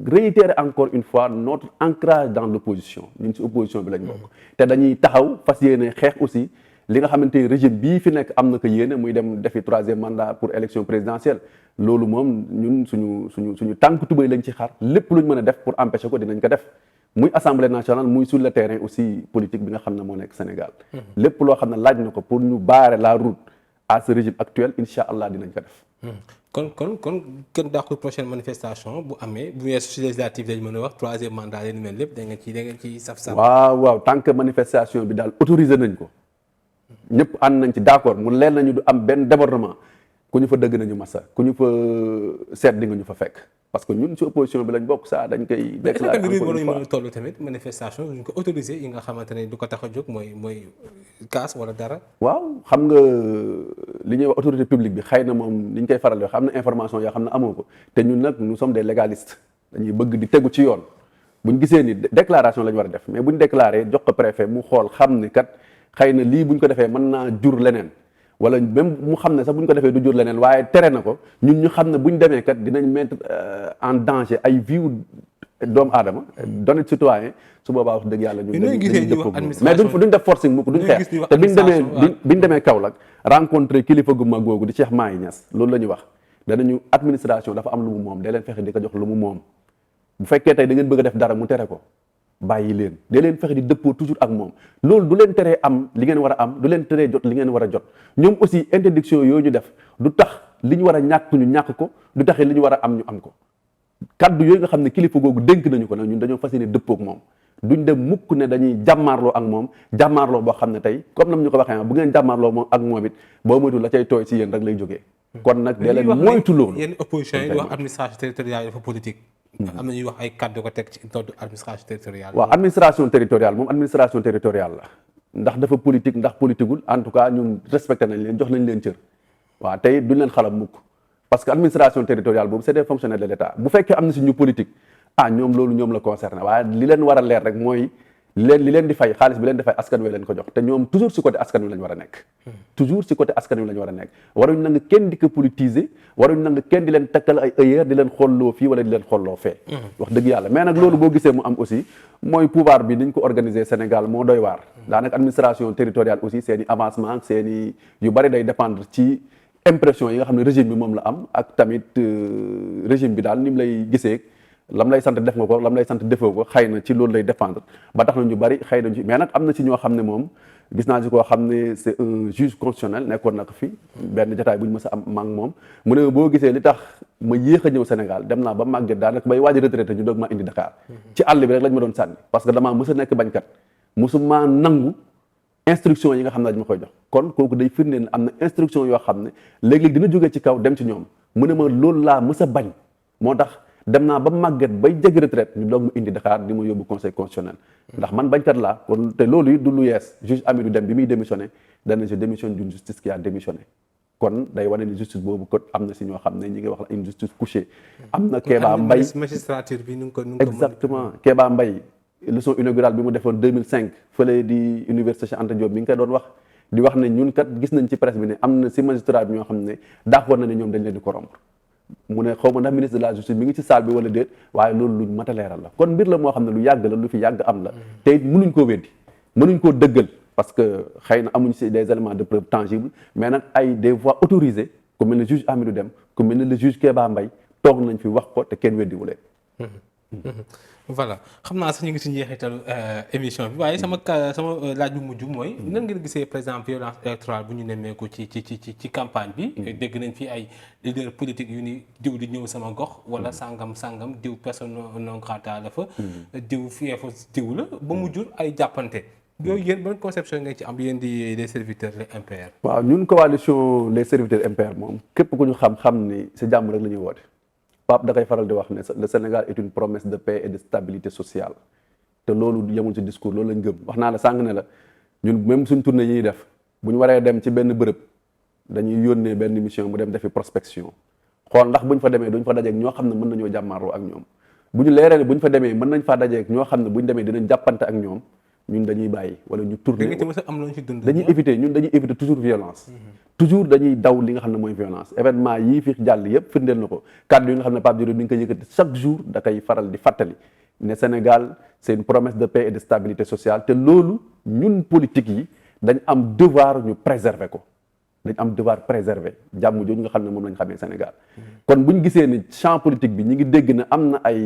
réitérer encore une fois notre ancrage dans l'opposition ñun ci opposition bi lañ bokk. te dañuy taxaw fas yéene xeex aussi. li nga xamante ni régime bii fi nekk am na ko yéene muy dem defi 3e mandat pour élection présidentielle loolu moom ñun suñu tànk tubéy lañ ci xaar lépp luñ mën a def pour empêcher ko dinañ ko def muy assemblée nationale muy sur le terrain aussi politique bi nga xam ne moo nekk Sénégal. lépp loo xam ne laaj na ko pour ñu barrer la route à ce régime actuel incha allah dinañ ko def. kon kenn dàqul prochaine manifestation bu amee bu weesu ci législative dañ mën a wax 3e mandat leen mel lépp da ngeen ci saf-saf. waaw tant que manifestation bi daal autorisé nañ ko. ñëpp ànd nañ ci d'accord mu leer nañu du am benn débordement ku ñu fa dëgg nañu massa ku ñu fa seet di nga ñu fa fekk parce que ñun ci opposition bi lañ bokk saa dañ koy déclarer encore une fois mën a toll tamit manifestation ñu ko autorisé yi nga xamante ne du ko tax a jóg mooy kaas wala dara. waaw xam nga li ñuy wax autorité publique bi xëy na moom li ñu koy faral di wax am na information yoo xam ne amoo ko te ñun nag nous sommes des légalistes dañuy bëgg di tegu ci yoon buñ gisee ni déclaration la ñu war a def mais buñ déclaré jox ko préfet mu xool xam ni kat xëy na lii buñ ko defee mën naa jur leneen wala même mu xam ne sax buñ ko defee du jur leneen waaye tere na ko ñun ñu xam ne buñ demee kat dinañ mettre en danger ay vie doomu aadama données citoyen su boobaa wax dëgg yàlla ñun dañuy dëppoo mais duñ def forcing mukk duñ xeex te biñ demee Kaolack rencontré kilifa gu mag googu di Cheikh Mahi Niass loolu la ñuy wax danañu administration dafa am lu mu moom day leen fexe di ko jox lu mu moom bu fekkee tey da ngeen bëgg a def dara mu tere ko bàyyi leen da leen fexe di dëppoo toujours ak moom loolu du leen teree am li ngeen war a am du leen teree jot li ngeen war a jot ñoom aussi interdiction yooyu ñu def du tax li ñu war a ñàkk ñu ñàkk ko du taxee li ñu war a am ñu am ko kaddu yooyu nga xam ne kilifa googu dénk nañu ko nag ñun dañoo fas yéene dëppoo ak moom duñ dem mukk ne dañuy jàmmaarloo ak moom jàmmaarloo boo xam ne tey comme nam ñu ko waxee bu ngeen jàmmaarloo moom ak moom it boo moytu la cay tooy si yéen rek lay jógee kon nag dee leen moytu loolu yenn opposition yi di wax administration territoriale dafa politique am na ñuy wax ay kaddu ko teg ci ndodd administration territoriale. waaw administration territoriale moom administration territoriale la ndax dafa politique ndax politiqueul en tout cas ñun respecté nañ leen jox nañ leen cër waaw tey duñ leen xalam mukk parce que administration territoriale boobu c'est des fonctionnaires de l'État bu fekkee am na si ñu politique ñoom loolu ñoom la concerné waaye li leen war a leer rek mooy li leen di fay xaalis bi leen di fay askan wi leen ko jox te ñoom toujours si côté askan wi lañ war a nekk. toujours si côté askan wi lañ war a nekk waruñ nanga kenn di ko politiser waruñ nanga kenn di leen takkal ay œillères di leen xolloo fii wala di leen xolloo fee. wax dëgg yàlla mais nag loolu boo gisee mu am aussi mooy pouvoir bi niñ ko organiser Sénégal moo doy waar. daanaka administration territoriale aussi seen i avancement seen i yu bari day dépendre ci impression yi nga xam ne régime bi moom la am ak tamit régime bi daal ni mu lay gisee. lam lay sant def nga ko lam lay sant defoo ko xëy na ci loolu lay dépendre ba tax na ñu bari xëy na ci mais nag am na ci ñoo xam ne moom gis naa ci koo xam ne c'est un juge constitutionnel nekkoon na ko fi benn jotaay bu ñu mës a am maa ngi moom mu ne boo gisee li tax ma yéex a ñëw Sénégal dem naa ba màgget daanaka bay waaj a retraité ñu doog ma indi Dakar ci àll bi rek lañ ma doon sànni parce que damaa mës a nekk bañkat musuma nangu instruction yi nga xam ne dañ ma koy jox kon kooku day firndeel ne am na instruction yoo xam ne léeg-léeg dina jógee ci kaw dem ci ñoom mu ne ma loolu laa mës a bañ moo tax dem naa ba màgget bay jéggi retraite ñu doog mu indi Dakar di ma yóbbu conseil constitutionnel ndax man bañkat laa kon te loolu it du lu yees juge Amidou Dème bi muy démissionné dana je démissionne d'une justice qui a démissionné kon day wane ni justice boobu ko am na si ñoo xam ne ñi ngi wax la une justice couchée am na Kéba Mbaye magistrature bi nu ko exactement Kéba Mbaye leçon inaugurale bi mu defoon 2005 fële di université Cheikh Anta Diop mi ngi koy doon wax di wax ne ñun kat gis nañ ci presse bi ne am na si magistrat bi ñoo xam ne d'accord na ne ñoom dañ leen di corrompre mu ne xaw ma ndax ministre de la justice mi ngi ci salle bi wala déet waaye loolu luñ mat a leeral la kon mbir la moo xam ne lu yàgg la lu fi yàgg am la te it mënuñ koo weddi mënuñ koo dëggal parce que xëy na amuñ si des éléments de preuve tangibles mais nag ay des voix autorisées ku mel ne juge Amidou Dème ku mel ne le juge Kéba Mbaye toog nañ fi wax ko te kenn weddiwu leen voilà xam naa sax ñu ngi si njeexitalu émission bi waaye sama laaj bu mujj mooy nan ngeen gisee par exemple violence électorale bu ñu nemmeeku ci campagne bi dégg nañ fi ay leader politique yu ni diw di ñëw sama gox wala sangam diw personne non grata la fa diw fiefa diw la ba mu jur ay jàppante yooyu yéen ban conception nga ci am yéen di les serviteurs les MPR waaw ñun coalition les serviteurs MPR moom képp ku ñu xam ni sa jàmm rek la ñuy woote Pape da koy faral di wax ne le Sénégal est une promesse de paix et de stabilité sociale te loolu yemul ci discours loolu lañ gëm wax naa la sàng ne la ñun même suñ tournée yi ñuy def bu ñu waree dem ci benn bërëb dañuy yónnee benn mission mu dem defi prospection xool ndax buñ fa demee duñ fa dajeek ñoo xam ne mën nañoo jàmmaarloo ak ñoom bu ñu leeree ne buñ fa demee mën nañ faa dajeek ñoo xam ne buñ demee dinañ jàppante ak ñoom ñun dañuy bàyyi wala ñu tourner dañuy éviter toujours violence toujours dañuy daw li nga xam ne mooy violence événement yii fi jàll yëpp firndeel na ko kàddu yi nga xam ne Pape Djibril ni nga ko yëkkati chaque jour da koy faral di fàttali ne Sénégal c'est une promesse de paix et de stabilité sociale te loolu ñun politique yi dañ am devoir ñu préserver ko dañ am devoir préserver jàmm jooju nga xam ne moom lañ xamee Sénégal kon bu ñu gisee ni champ politique bi ñi ngi dégg ne am na ay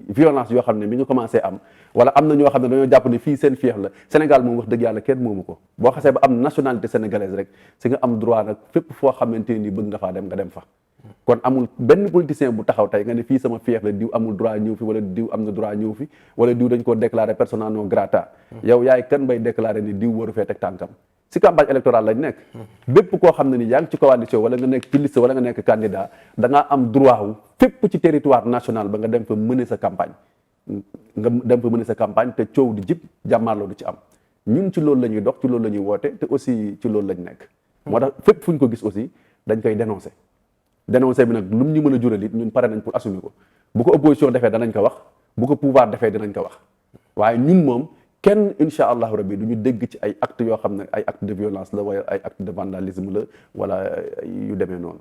violence yoo xam ne mi ngi commencé am wala am na ñoo xam ne dañoo jàpp ne fii seen fief la Sénégal moom wax dëgg yàlla kenn moomu ko boo xasee ba am nationalité sénégalaise rek si nga am droit nag fépp foo xamante ni bëgg nga faa dem nga dem fa kon amul benn politicien bu taxaw tey nga ne fii sama fief la diw amul droit ñëw fi wala diw am na droit ñëw fi wala diw dañ koo déclaré persona non grata yow yaay kan bay déclaré ni diw waru fee teg tànkam si campagne électorale lañ nekk bépp koo xam ne ni yaa ngi ci coalition wala nga nekk ci liste wala nga nekk candidat da ngaa am droit wu fépp ci territoire national ba nga dem fa mener sa campagne te coow di jib jàmmaarloo du ci am ñun ci loolu la ñuy dox ci loolu la ñuy woote te aussi ci loolu lañ nekk moo tax fépp fu ñu ko gis aussi dañ koy dénoncer bi nag lu mu ñu mën a jural it ñun pare nañ pour assumer ko bu ko opposition defee danañ ko wax bu ko pouvoir defee dinañ ko wax waaye ñun moom kenn incha allahu rabbi du ñu dégg ci ay actes yoo xam ne ay actes de violence la wala ay actes de vandalisme la wala yu demee noonu.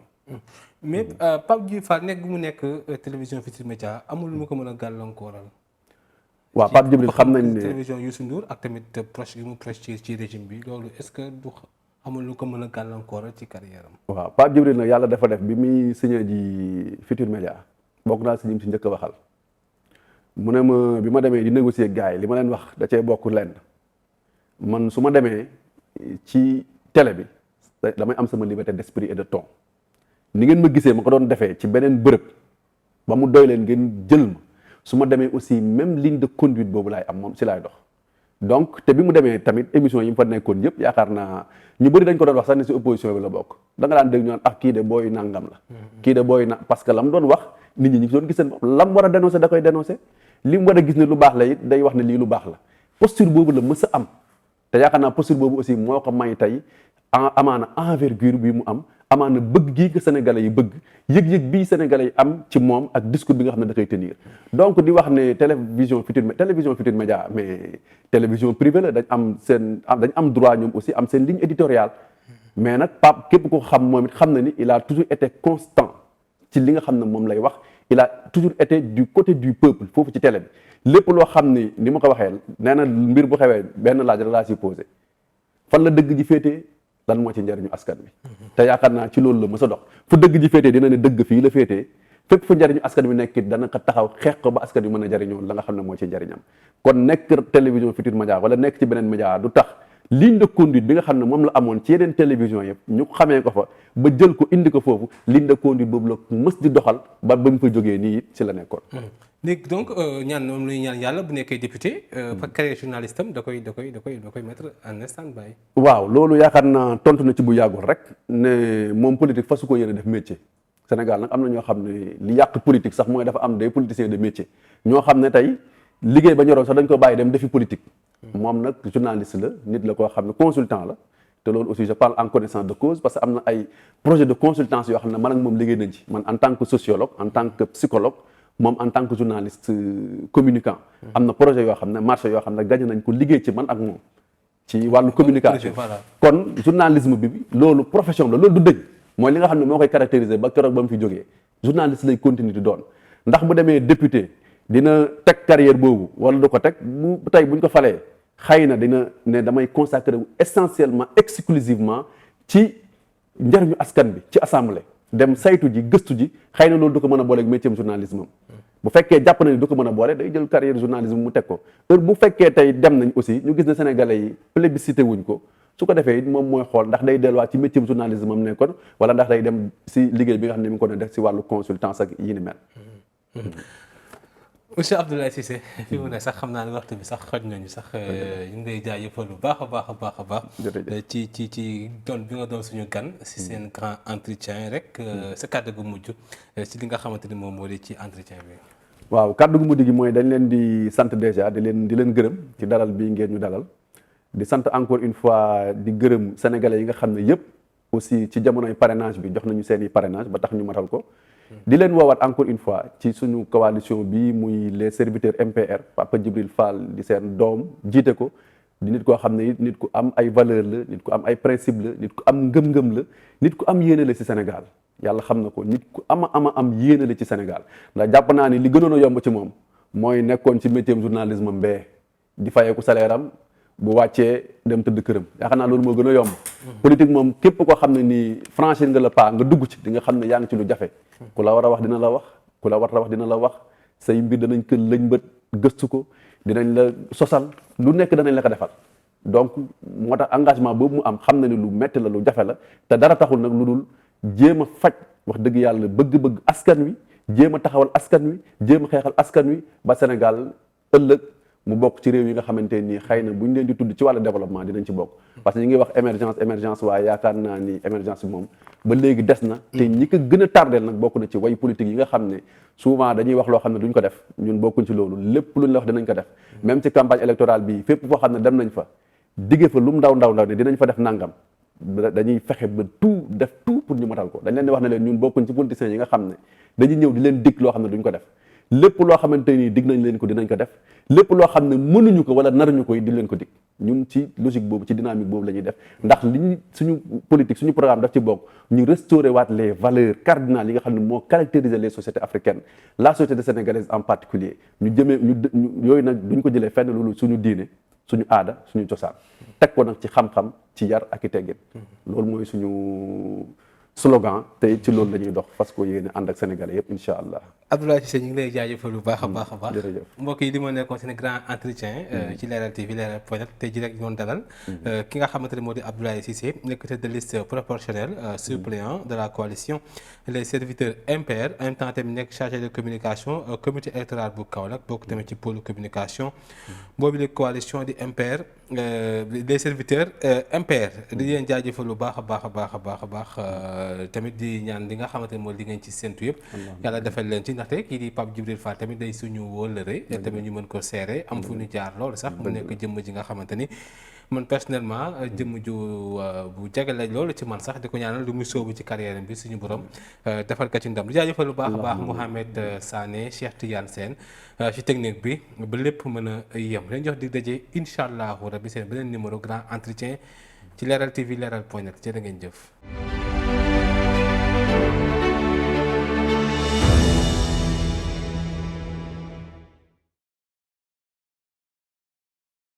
mais Pape Djibril Fall nekk mu nekk télévision Futurs Médias amul lu mu ko mën a gàllankooral. waaw Pape Djibril xam nañ ne télévision Youssou Ndour ak tamit proche yu mu proche ci régime bi loolu est-ce que du amul lu ko mën a gàllankooral ci carrière am. waaw Pape Djibril nag yàlla dafa def bi muy signé ji Futurs Médias bokk naa si ñim si njëkk a waxal. mu ne ma bi ma demee di négocier gars yi li ma leen wax da cee bokk lenn man su ma demee ci télé bi damay am sama liberté d'esprit et de ton ni ngeen ma gisee ma ko doon defee ci beneen bërëb ba mu doy leen ngeen jël ma su ma demee aussi même ligne de conduite boobu laay am moom si laay dox donc te bi mu demee tamit émission yi mu fa nekkoon yëpp yaakaar naa ñu bëri dañ ko doon wax sax ne si opposition bi la bokk da nga daan dégg ñu naan kii de booy nangam la kii de booy parce que la mu doon wax nit ñi ñu doon gis seen bopp la mu war a dénoncer da koy dénoncer li mu war a gis ne lu baax la it day wax ne lii lu baax la posture boobu la mës a am te yaakaar naa posture boobu aussi moo ko may tey amaana envergure bi mu am amaana bëgg gii nga sénégalais yi bëgg yëg-yëg bii sénégalais yi am ci moom ak discours bi nga xam ne da koy tenir donc di wax ne télévision Futurs Médias mais télévision privée la dañ am droit ñoom aussi am seen ligne éditoriale mais nag Pape képp ko xam moom it xam na ni il a toujours été constant ci li nga xam ne moom lay wax il a toujours été du côté du peuple foofu ci télé bi lépp loo xam ni ma ko waxee nee na mbir bu xewee benn laaj la laa si posé fan la dëgg ji féetee lan moo ci njariñu askan bi te yaakaar naa ci loolu la mës a dox fu dëgg ji féetee dina ne dëgg fii la féetee fépp fu njariñu askan bi nekk dana ko taxaw xeex ko ba askan bi mën a jariñoo la nga xam ne moo ci njariñam kon nekk télévision Futurs Médias wala nekk ci beneen média du tax ligne de conduite bi nga xam ne moom la amoon ci yeneen télévision yëpp ñu xamee ko fa ba jël ko indi ko foofu ligne de conduite boobu la mës di doxal ba mu fa jógee nii it ci la nekkoon. léegi donc ñaan moom la ñuy ñaan yàlla bu nekkee député. par carrière journaliste am da koy mettre en stand-by. waaw loolu yaakaar naa tontu na ci bu yàggul rek ne moom politique fasu ko yéene def métier. Sénégal nag am na ñoo xam ne li yàq politique sax mooy dafa am des politiciens de métier ñoo xam ne tey liggéey ba ñoroon sax dañ ko bàyyi dem defi politique. moom nag journaliste la nit la koo xam ne consultant la te loolu aussi je parle en connaissance de cause parce que am na ay projet de consultance yoo xam ne man ak moom liggéey nañ ci man en tant que sociologue en tant que psychologue moom en tant que journaliste communicant am na projet yoo xam ne marché yoo xam ne gagné nañ ko liggéey ci man ak moom ci wàllu communication kon journalisme bi loolu profession la loolu du dëj mooy li nga xam ne moo koy caractériser ba keroog ba mu fi jógee journaliste lay continuer di doon ndax bu demee député dina teg carrière boobu wala du ko teg bu tey buñ ko falee xëy na dina ne damay consacrer wu essentiellement exclusivement ci njariñu askan bi ci assemblée dem saytu ji gëstu ji xëy na loolu du ko mën a boole ak métier journalisme am bu fekkee jàpp na ni du ko mën a boole day jël carrière journalisme mu teg ko heure bu fekkee tey dem nañ aussi ñu gis ne sénégalais yi plébiscité wuñ ko su ko defee it moom mooy xool ndax day delluwaat ci métier journalisme am nekkoon wala ndax day dem si liggéey bi nga xam ne mi ngi ko doon def si wàllu consultance ak yi ni mel. monsieur Abdoulaye Cissé fi mu ne sax xam naa ne waxtu bi sax xoj nañu sax ñu ngi lay jaajëfal bu baax a baax ci doon bi nga doon suñu gan si seen grand entretien rek sa kàddu gu mujj ci li nga xamante ni moom moo di ci entretien bi. waaw kàddu gu mujj gi mooy dañ leen di sant déjà di leen gërëm ci dalal bii ngeen ñu dalal di sant encore une fois di gërëm sénégalais yi nga xam ne yëpp aussi ci jamonoy parrainage bi jox nañu seen i parrainage ba tax ñu matal ko. di leen woowaat encore une fois ci suñu coalition bi muy les serviteurs MPR Papa Djibril Fall di seen doom jiite ko di nit koo xam ne nit ku am ay valeur la nit ku am ay principe la nit ku am ngëm-ngëm la nit ku am yéene la ci Sénégal yàlla xam na ko nit ku am yéene la ci Sénégal ndax jàpp naa ni li gënoon a yomb ci moom mooy nekkoon ci métier journalisme mbee di fayeeku salaire am bu wàccee dem tëdd këram yaakaar naa loolu moo gën a yomb politique moom képp koo xam ne nii franchir nga la pas nga dugg ci di nga xam ne yaa ngi ci lu jafe ku la war a wax dina la wax ku la war a wax dina la wax say mbir danañ ko lëñbët gëstu ko dinañ la sosal lu nekk danañ la ko defal donc moo tax engagement boobu mu am xam na ni lu metti la lu jafe la te dara taxul nag lu dul jéem a faj wax dëgg yàlla bëgg-bëgg askan wi jéem a taxawal askan wi jéem a xeexal askan wi ba Sénégal ëllëg mu bokk ci réew yi nga xamante nii xëy na bu ñu leen di tudd ci wàllu développement dinañ ci bokk parce que ñi ngi wax émergence waaye yaakaar naa ni émergence bi moom ba léegi des na te ñi ko gën a tardeel nag bokk na ci way politique yi nga xam ne souvent dañuy wax loo xam ne duñ ko def ñun bokkuñ ci loolu lépp luñ la wax dinañ ko def même ci campagne électorale bi fépp foo xam ne dem nañ fa digge fa lu mu ndaw ne dinañ fa def nangam dañuy fexe ba def tout pour ñu matal ko dañ leen di wax ne leen ñun bokkuñ ci politiciens yi nga xam ne dañuy ñëw di leen dig loo xam ne duñ ko def lépp loo xamante ni dig nañ leen ko dinañ ko def lépp loo xam ne mënuñu ko wala naruñu ko di leen ko dig ñun ci logique boobu ci dynamique boobu la ñuy def ndax suñu politique suñu programme daf ci bokk ñu restaurer waat les valeurs cardinales yi nga xam ne moo caractériser les sociétés africaines la société sénégalaise en particulier ñu yooyu nag duñ ko jëlee fenn loolu suñu diine suñu aada suñu cosaan teg ko nag ci xam-xam ci yar ak i teggin loolu mooy suñu slogan te ci loolu la ñuy dox parce que yéen ànd ak sénégalais yëpp incha allah. Abdoulaye Cissé ñu ngi lay jaajëfal bu baax a baax. jërëjëf mbokk yi li ma nekkoon seen grand entretien. ci Leral TV Leral.net tey jii rek ñu doon dalal. ki nga xamante ne moo di Abdoulaye Cissé nekk tête de liste proportionnelle suppléant de la coalition les serviteurs MPR en même temps tamit nekk chargé de communication comité électoral bu Kaolack bokk tamit ci pôle communication. boobu la coalition di MPR les serviteurs MPR di leen jaajëfal bu baax a baax. tamit di ñaan li nga xamante ne mooy li ngeen ci séntu yëpp yàlla defal leen ci ndaxte kii di Pape Djibril Fall tamit day suñu wóllëre tamit ñu mën ko seere am fu ñu jaar loolu sax mu nekk jëmm ji nga xamante ni man personnellement jëmm ju bu jege la loolu ci man sax di ko ñaanal lu muy sóobu ci carrière bi suñu borom defal ko ci ndam di jaajëfal lu baax a baax Mouhamed Sané Cheikh Tidiane Sène ci technique bi ba lépp mën a yem leen jox di daje incha allahu rabbi seen beneen numéro grand entretien ci Leral TV Leral point net jërë ngeen jëf.